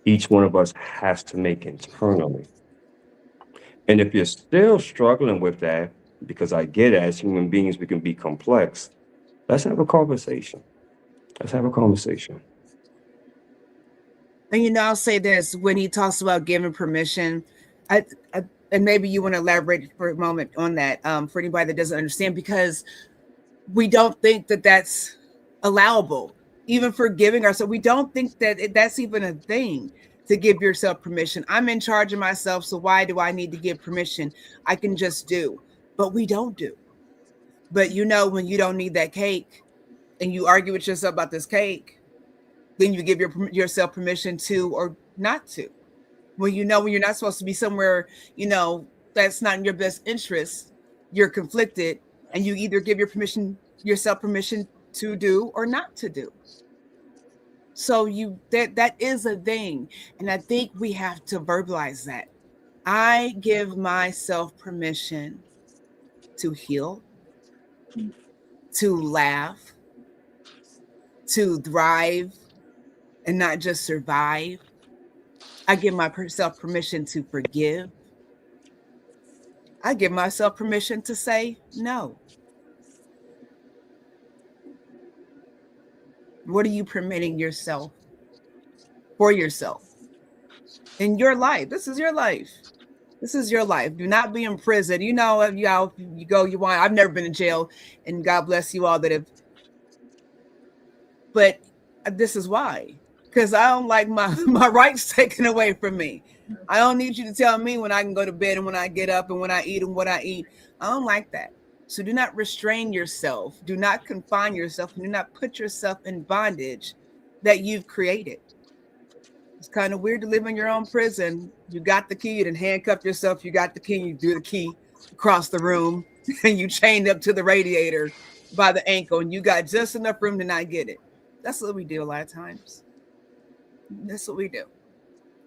each one of us has to make internally. And if you're still struggling with that, because I get it, as human beings, we can be complex, let's have a conversation. Let's have a conversation. And I'll say this when he talks about giving permission, I, I and maybe you want to elaborate for a moment on that for anybody that doesn't understand, because we don't think that that's allowable, even for giving ourselves. We don't think that that's even a thing to give yourself permission. I'm in charge of myself, so why do I need to give permission? I can just do, but we don't do. But when you don't need that cake and you argue with yourself about this cake, then you give yourself permission to or not to. When when you're not supposed to be somewhere, that's not in your best interest, you're conflicted, and you either give yourself permission to do or not to do. So that is a thing, and I think we have to verbalize that. I give myself permission to heal, to laugh, to thrive, and not just survive. I give myself permission to forgive. I give myself permission to say no. What are you permitting yourself for yourself in your life? This is your life. This is your life. Do not be in prison. You go, you want. I've never been in jail, and God bless you all that have. But this is why, because I don't like my rights taken away from me. I don't need you to tell me when I can go to bed and when I get up and when I eat and what I eat. I don't like that. So do not restrain yourself. Do not confine yourself. And do not put yourself in bondage that you've created. It's kind of weird to live in your own prison. You got the key, you didn't handcuff yourself. You got the key, you do the key across the room, and you chained up to the radiator by the ankle, and you got just enough room to not get it. That's what we do a lot of times. That's what we do.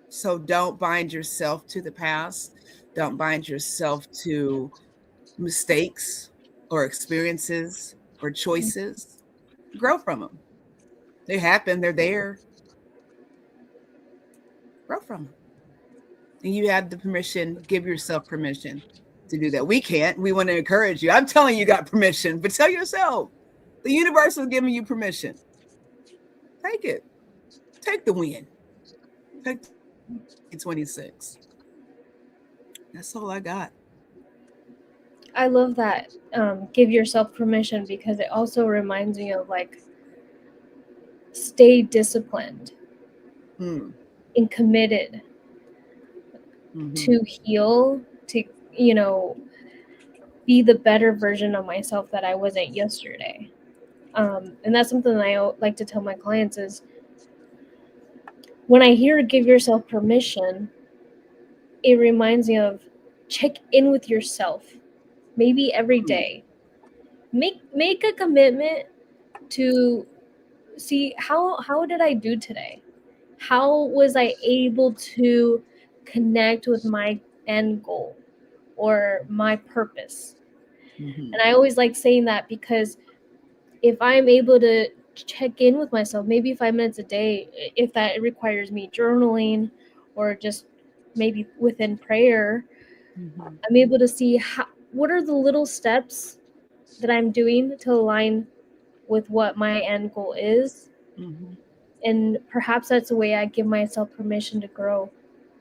So don't bind yourself to the past. Don't bind yourself to mistakes or experiences or choices. Grow from them. They happen, they're there. Grow from them. And you have the permission, give yourself permission to do that. We can't. We want to encourage you. I'm telling you got permission, but tell yourself the universe is giving you permission. Take it. Take the win. Take 26. That's all I got. I love that. Give yourself permission, because it also reminds me of stay disciplined and committed to heal, to be the better version of myself that I wasn't yesterday. And that's something that I like to tell my clients is, when I hear give yourself permission, it reminds me of check in with yourself, maybe every day. Make a commitment to see how did I do today? How was I able to connect with my end goal or my purpose? And I always like saying that, because if I'm able to check in with myself, maybe 5 minutes a day, if that requires me journaling or just maybe within prayer, I'm able to see what are the little steps that I'm doing to align with what my end goal is. And perhaps that's the way I give myself permission to grow,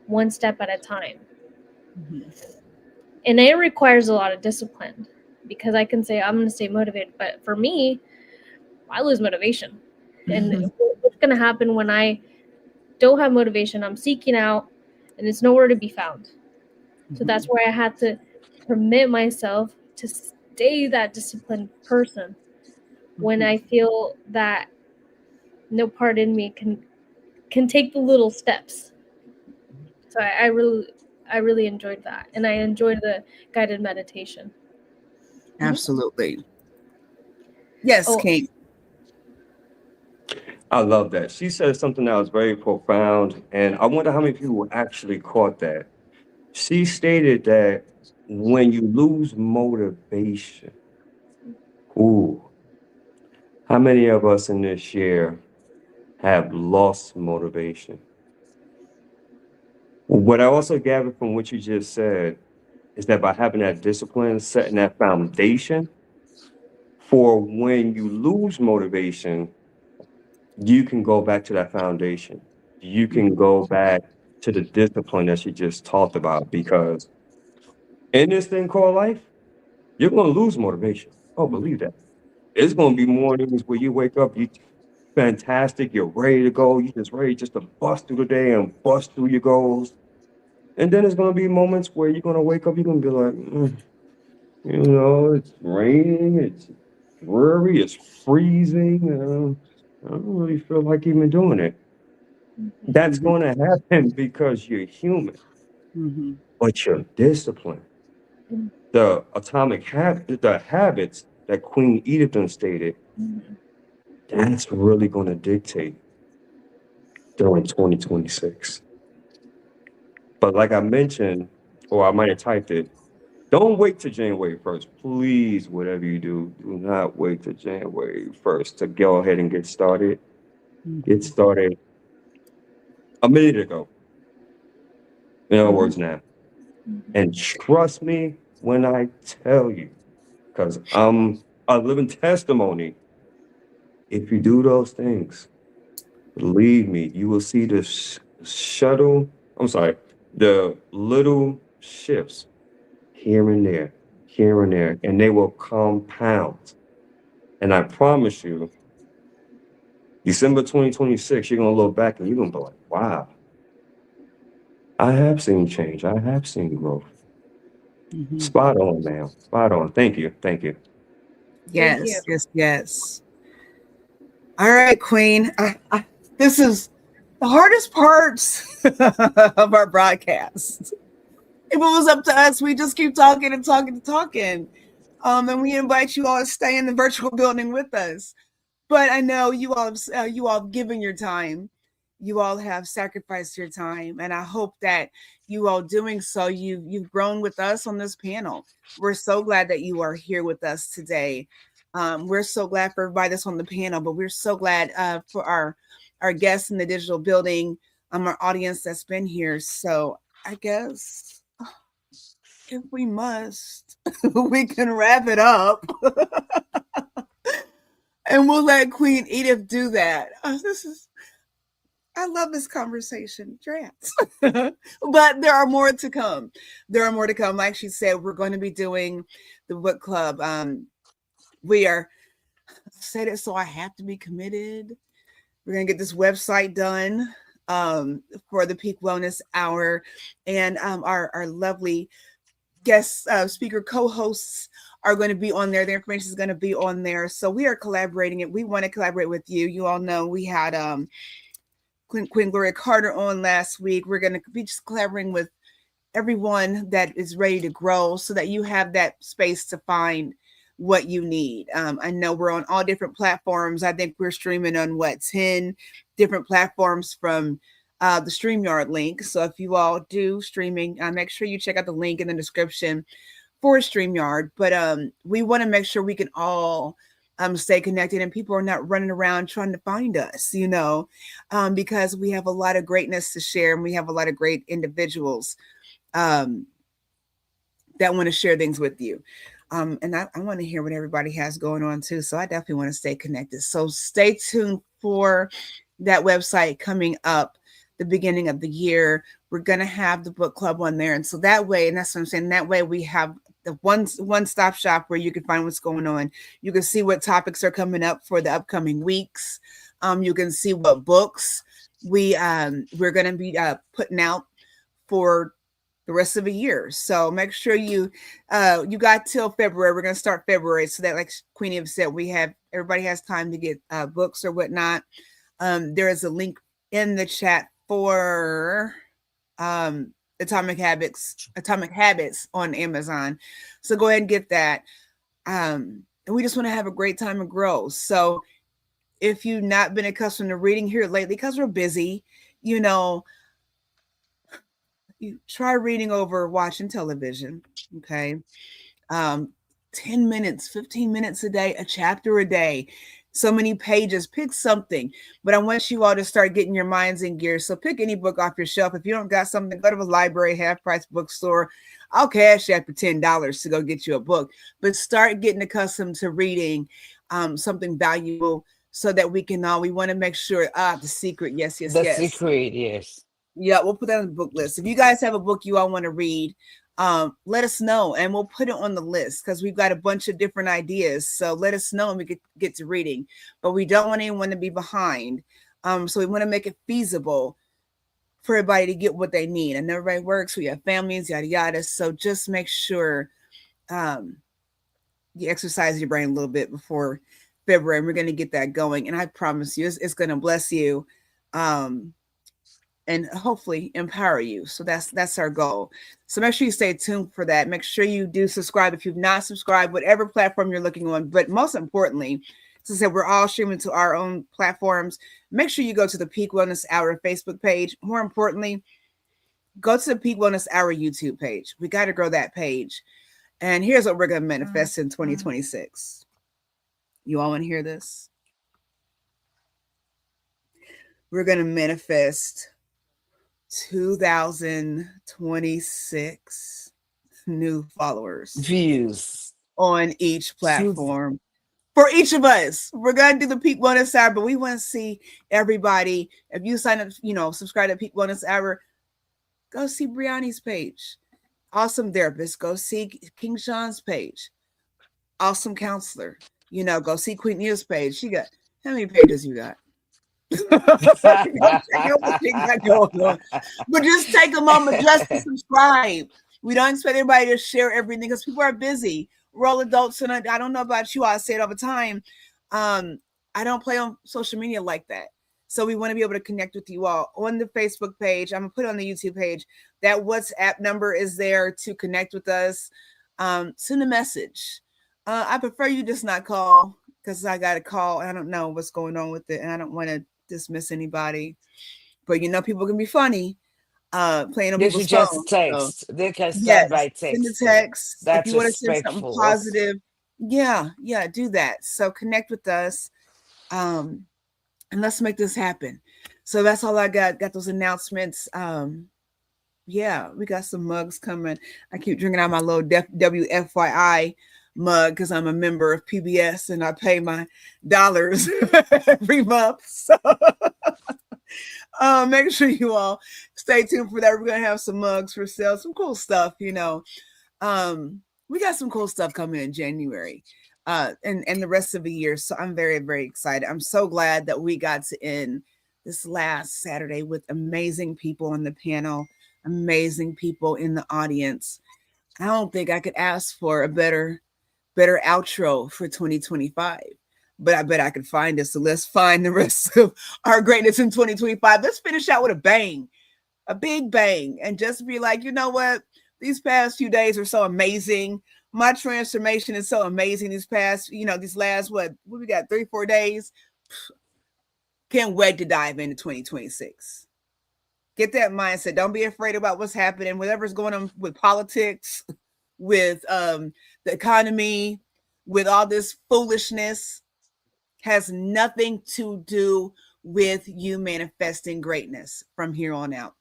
one step at a time. And it requires a lot of discipline, because I can say I'm going to stay motivated, but for me, I lose motivation. And what's going to happen when I don't have motivation? I'm seeking out and it's nowhere to be found. So that's where I had to permit myself to stay that disciplined person when I feel that no part in me can take the little steps. So I really enjoyed that, and I enjoyed the guided meditation. Absolutely. Yes, Kate. I love that. She said something that was very profound, and I wonder how many people actually caught that. She stated that when you lose motivation, ooh, how many of us in this year have lost motivation. What I also gathered from what you just said is that by having that discipline, setting that foundation for when you lose motivation, you can go back to that foundation. You can go back to the discipline that you just talked about because in this thing called life, you're going to lose motivation. Oh, believe that. It's going to be mornings where you wake up, you fantastic, you're ready to go, you just ready just to bust through the day and bust through your goals. And then there's going to be moments where you're going to wake up, you're going to be like, it's raining, it's dreary, it's freezing. I don't really feel like even doing it. That's Mhm. going to happen because you're human, Mhm. but you're disciplined. The the habits that Queen Edith stated, that's really going to dictate during 2026. But like I mentioned, or I might have typed it, don't wait till January 1st. Please, whatever you do not wait till January 1st to go ahead and get started. Get Mhm. started a minute ago, in other Mhm. words, now. And trust me when I tell you, because I'm a living testimony. If you do those things, believe me, you will see the I'm sorry, the little shifts here and there, and they will compound. And I promise you, December 2026, you're going to look back and you're going to be like, wow, I have seen change. I have seen growth. Mhm. Spot on, man. Spot on. Thank you. Thank you. Thank you. Yes, yes, yes. All right, Queen. This is the hardest parts of our broadcast. If it was up to us, we just keep talking and talking and talking. And we invite you all to stay in the virtual building with us. But I know you all have given your time. You all have sacrificed your time, and I hope that you all doing so you've grown with us on this panel. We're so glad that you are here with us today. We're so glad for everybody that's on the panel, but we're so glad for our guests in the digital building, our audience that's been here. So I guess if we must, we can wrap it up. And we'll let Queen Edith do that. I love this conversation, Drats. But there are more to come. There are more to come. Like she said, we're going to be doing the book club. We are said it, so I have to be committed. We're gonna get this website done for the Peak Wellness Hour, and our lovely guest speaker co-hosts are going to be on there. The information is going to be on there. So we are collaborating it. We want to collaborate with you. You all know we had Queen Gloria Carter on last week. We're going to be just collaborating with everyone that is ready to grow so that you have that space to find what you need. I know we're on all different platforms. I think we're streaming on 10 different platforms from the StreamYard link. So if you all do streaming, make sure you check out the link in the description for StreamYard. But we want to make sure we can all stay connected and people are not running around trying to find us, because we have a lot of greatness to share and we have a lot of great individuals um, that want to share things with you. And I want to hear what everybody has going on too. So I definitely want to stay connected. So stay tuned for that website coming up the beginning of the year. We're going to have the book club on there. And so that way, and that's what I'm saying, that way we have the one-stop shop where you can find what's going on. You can see what topics are coming up for the upcoming weeks. You can see what books we're going to be putting out for the rest of the year. So make sure you got till February. We're gonna start February so that, like Queenie have said, everybody has time to get books or whatnot. There is a link in the chat for um, Atomic Habits on Amazon. So go ahead and get that. And we just want to have a great time and grow. So if you've not been accustomed to reading here lately, because we're busy, you know, you try reading over watching television. Okay. um 10 minutes, 15 minutes a day, a chapter a day. so many pages. Pick something, but I want you all to start getting your minds in gear. So pick any book off your shelf. If you don't got something, go to a library, half price bookstore. I'll cash you for $10 to go get you a book. But start getting accustomed to reading something valuable so that we can all. We want to make sure. The secret. Yes, yes, The yes. secret, yes. Yeah, we'll put that on the book list. If you guys have a book you all want to read, let us know and we'll put it on the list because we've got a bunch of different ideas. So let us know and we get to reading. But we don't want anyone to be behind. So we want to make it feasible for everybody to get what they need. And everybody works. We have families, yada yada. So just make sure you exercise your brain a little bit before February. And we're going to get that going. And I promise you, it's going to bless you. And hopefully empower you. So that's our goal. So make sure you stay tuned for that. Make sure you do subscribe if you've not subscribed, whatever platform you're looking on. But most importantly, as I said, we're all streaming to our own platforms. Make sure you go to the Peak Wellness Hour Facebook page. More importantly, go to the Peak Wellness Hour YouTube page. We got to grow that page. And here's what we're going to manifest in 2026. You all want to hear this? We're going to manifest 2026 new followers Views. on each platform for each of us. We're going to do the Peak Wellness Hour, but we want to see everybody. If you sign up, subscribe to Peak Wellness Hour, go see Brianny's page. Awesome therapist. Go see King Sean's page. Awesome counselor. Go see Queen Nea's page. She got, how many pages you got? But just take a moment just to subscribe. We don't expect everybody to share everything because people are busy. We're all adults, and I don't know about you. I say it all the time. I don't play on social media like that. So we want to be able to connect with you all on the Facebook page. I'm gonna put it on the YouTube page. That WhatsApp number is there to connect with us. Send a message. I prefer you just not call because I got a call. I don't know what's going on with it, and I don't want to dismiss anybody. But people can be funny. Playing on They people's should just phones. So, text. They can start yes, by send a texting. text if That's you want to send something respectful. positive. Yeah, do that. So connect with us, and let's make this happen. So that's all I got. Got those announcements. Yeah, we got some mugs coming. I keep drinking out my little WFYI mug because I'm a member of PBS and I pay my dollars every month. So make sure you all stay tuned for that. We're gonna have some mugs for sale, some cool stuff. We got some cool stuff coming in January, and the rest of the year. So I'm very, very excited. I'm so glad that we got to end this last Saturday with amazing people on the panel, amazing people in the audience. I don't think I could ask for a better outro for 2025. But I bet I could find it. So let's find the rest of our greatness in 2025. Let's finish out with a bang, a big bang, and just be like, you know what? These past few days are so amazing. My transformation is so amazing. These past, these last, what we got, 3-4 days. Can't wait to dive into 2026. Get that mindset. Don't be afraid about what's happening, whatever's going on with politics, with the economy, with all this foolishness. Has nothing to do with you manifesting greatness from here on out.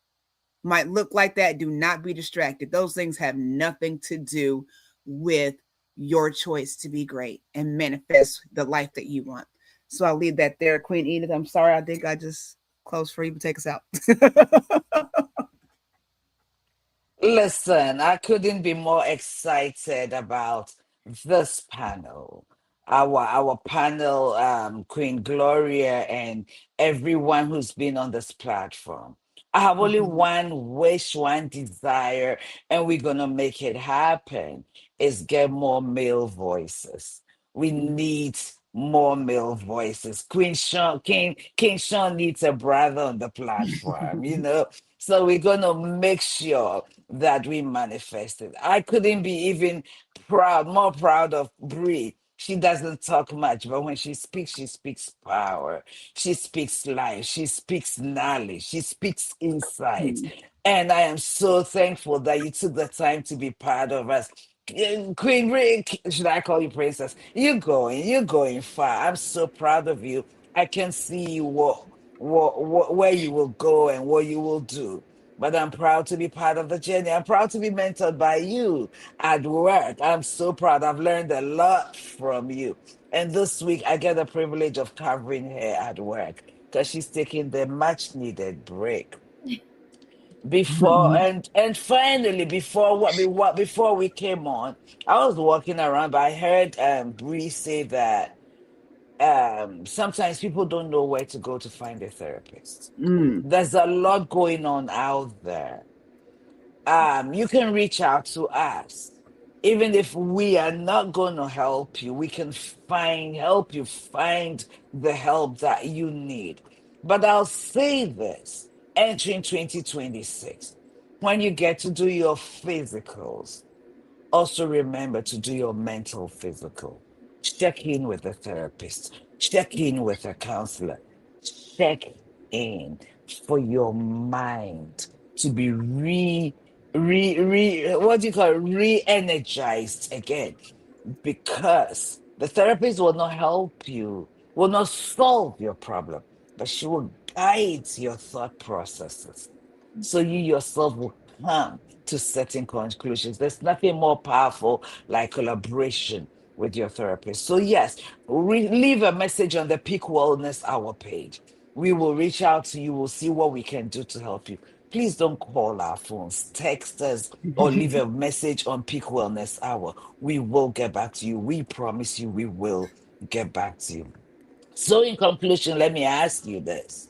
Might look like that. Do not be distracted. Those things have nothing to do with your choice to be great and manifest the life that you want. So I'll leave that there. Queen Edith, I'm sorry. I think I just closed for you, but take us out. Listen, I couldn't be more excited about this panel. Our panel, Queen Gloria, and everyone who's been on this platform. I have only one wish, one desire, and we're gonna make it happen. Is get more male voices. We need more male voices. King Sean needs a brother on the platform. So we're gonna make sure that we manifest it. I couldn't be even more proud of Brie. She doesn't talk much, but when she speaks power. She speaks life. She speaks knowledge. She speaks insight. And I am so thankful that you took the time to be part of us. Queen Rick, should I call you princess? You're going far. I'm so proud of you. I can see what where you will go and what you will do. But I'm proud to be part of the journey. I'm proud to be mentored by you at work. I'm so proud. I've learned a lot from you. And this week, I get the privilege of covering her at work because she's taking the much needed break before and finally before we came on. I was walking around, but I heard Bree say that sometimes people don't know where to go to find a therapist. Mm. There's a lot going on out there. You can reach out to us. Even if we are not going to help you, we can help you find the help that you need. But I'll say this, entering 2026, when you get to do your physicals, also remember to do your mental physical. Check in with a therapist, check in with a counselor, check in for your mind to be what do you call it? Re-energized again. Because the therapist will not help you, will not solve your problem, but she will guide your thought processes. So you yourself will come to certain conclusions. There's nothing more powerful like collaboration with your therapist. So yes, leave a message on the Peak Wellness Hour page. We will reach out to you. We'll see what we can do to help you. Please don't call our phones, text us, or leave a message on Peak Wellness Hour. We will get back to you. We promise you we will get back to you. So in conclusion, let me ask you this.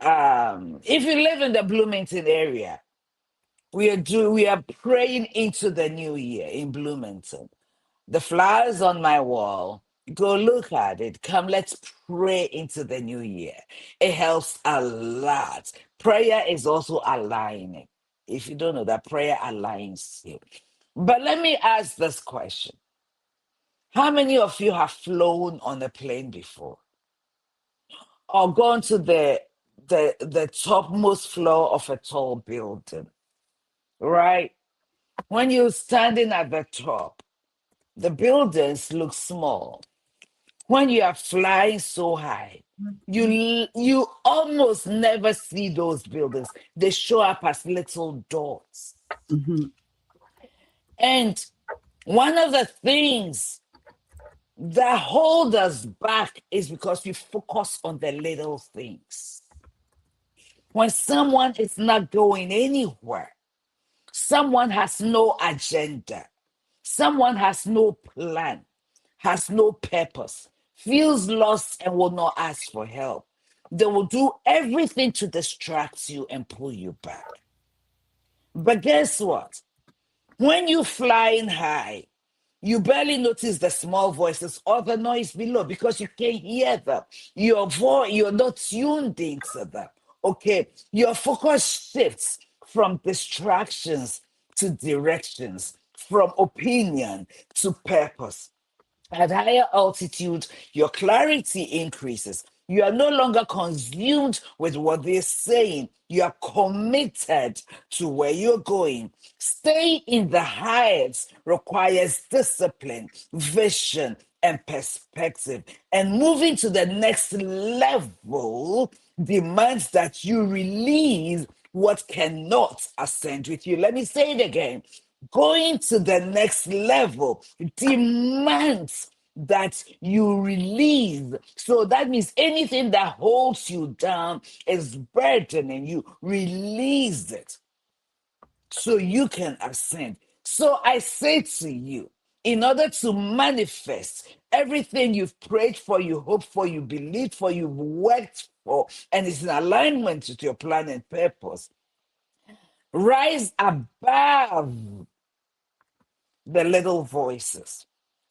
If you live in the Bloomington area, we are praying into the new year in Bloomington. The flowers on my wall, go look at it. Come, let's pray into the new year. It helps a lot. Prayer is also aligning. If you don't know that, prayer aligns you. But let me ask this question. How many of you have flown on a plane before? Or gone to the topmost floor of a tall building, right? When you're standing at the top, the buildings look small. When you are flying so high, you almost never see those buildings. They show up as little dots. Mhm. And one of the things that hold us back is because we focus on the little things. When someone is not going anywhere, someone has no agenda, someone has no plan, has no purpose, feels lost and will not ask for help, they will do everything to distract you and pull you back. But guess what? When you're flying high, you barely notice the small voices or the noise below because you can't hear them. Your voice, you're not tuned into them. Okay, your focus shifts from distractions to directions, from opinion to purpose. At higher altitude, your clarity increases. You are no longer consumed with what they're saying. You are committed to where you're going. Staying in the heights requires discipline, vision, and perspective. And moving to the next level demands that you release what cannot ascend with you. Let me say it again. Going to the next level demands that you release. So that means anything that holds you down is burdening you. Release it so you can ascend. So I say to you, in order to manifest everything you've prayed for, you hope for, you believed for, you've worked for, and it's in alignment with your plan and purpose, rise above the little voices,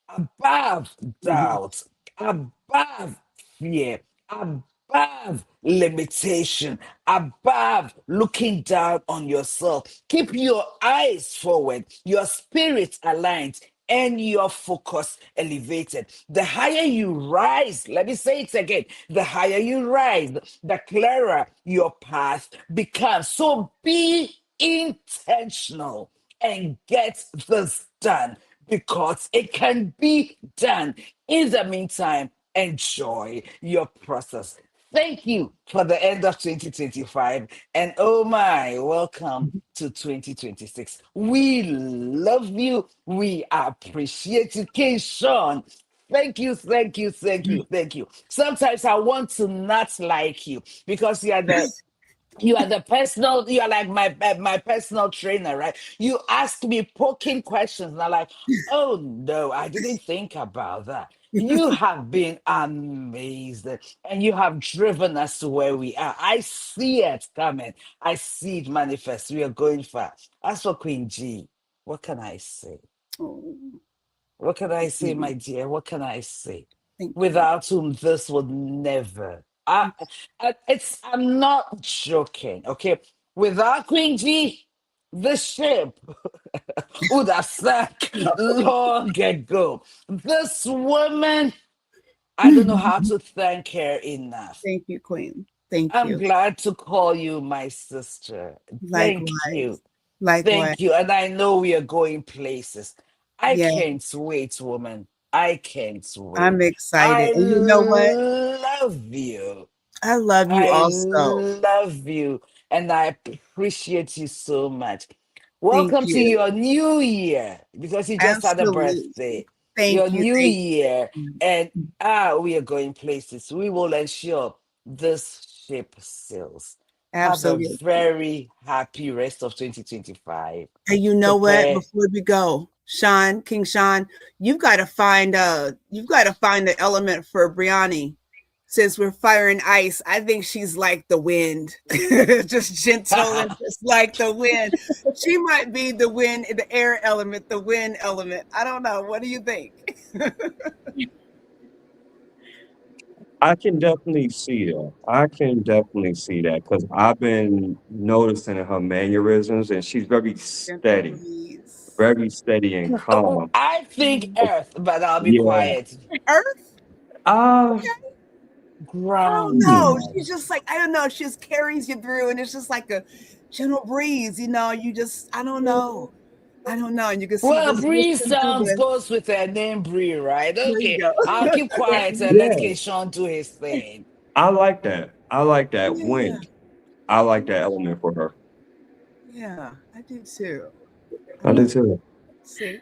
above Mhm. doubt, above fear, above limitation, above looking down on yourself. Keep your eyes forward, your spirit aligned, and your focus elevated. The higher you rise, let me say it again, the higher you rise, the clearer your path becomes. So be intentional and get this done because it can be done. In the meantime, enjoy your process. Thank you for the end of 2025. And oh my, welcome to 2026. We love you. We appreciate you. King Sean, thank you, thank you, thank you, thank you. Sometimes I want to not like you because you are the personal, you are like my personal trainer, right? You ask me poking questions and I'm like, oh no, I didn't think about that. You have been amazing and you have driven us to where we are. I see it coming. I see it manifest. We are going far. As for Queen G, what can I say? Oh, What can I say, mm, my dear? What can I say? thank you. Without whom this would never. I'm not joking. Okay, without Queen G, the ship would have sank No. long ago. This woman, I don't know how to thank her enough. Thank you, Queen. Thank I'm you. glad to call you my sister. Thank you. Likewise. Likewise. Thank you. And I know we are going places. I Yeah, can't wait, woman. I can't I'm wait. excited. I And you know what? love you. I love you I also. love you. And I appreciate you so much. Thank Welcome to you. your new year because you just had a Absolutely. birthday. Your Thank you. new Thank year. you. And we are going places. We will ensure this ship sails. Have a Absolutely. very happy rest of 2025. And you know what? Prepare. Before we go, Sean, King Sean, you've got to find the element for Brianny. Since we're fire and ice, I think she's like the wind, just gentle and just like the wind. She might be the wind, the air element, the wind element. I don't know. What do you think? I can definitely see that. I can definitely see that because I've been noticing her mannerisms, and she's Gentle breeze. very steady and calm. I think Earth, but I'll be Yeah. quiet. Earth? Uh, I don't Ground, know. hmm. She's woman. just like, I don't know. She just carries you through, and it's just like a gentle breeze. You just, I don't know. I don't know. And you can see Well, just Bree listening to sounds the, goes with her name Bree, right? there you Okay, I'll go. keep Yeah. quiet and let Yeah, Keishon do his thing. I like that. I like that Yeah. wind. I like that element for her. Yeah, I do too. I I do love too. see.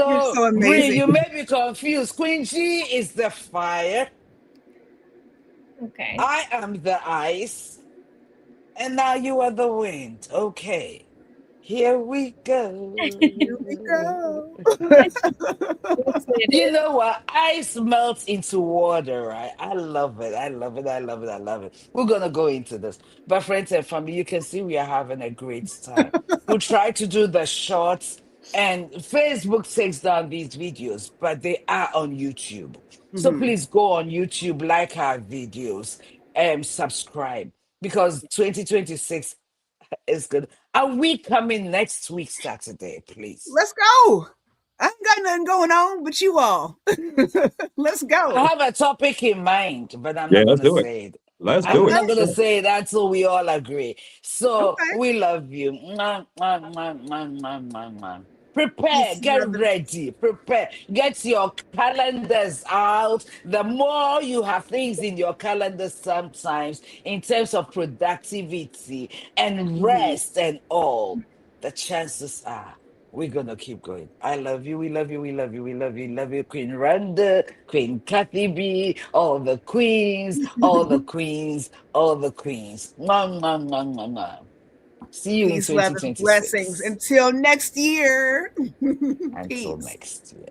You're So, so Bree, amazing. you may be confused. Queen G is the fire, Okay. I am the ice, and now you are the wind. Okay, here we Here we go. go. I'm You excited. know what? Ice melts into water, right? I love it. I love it. I love it. I love it. We're gonna go into this. But friends and family, you can see we are having a great time. We'll try to do the shorts, and Facebook takes down these videos, but they are on YouTube. So Mhm. please go on YouTube, like our videos, and subscribe because 2026 is good. Are we coming next week, Saturday, please? Let's go. I ain't got nothing going on but you all. Let's I go. have a topic in mind, but I'm Yeah, not let's gonna do it. say it. Let's do I'm it not for Okay. gonna sure. say it until we all agree. So Okay. we love you. Mwah, mwah, mwah, mwah, mwah, mwah, mwah. Prepare, Peace, get love, and ready, prepare, get your calendars out. The more you have things in your calendar, sometimes in terms of productivity and mhm. rest and all, the chances are we're gonna keep going. I love you. We love you. We love you. We love you. Love you, Queen Randa, Queen Kathy B, all the queens, all the queens, all the queens. Mwah, mwah, mwah, mwah, mwah. See you in Peace, love, and blessings. 2026. Until next year. Until Peace. next year.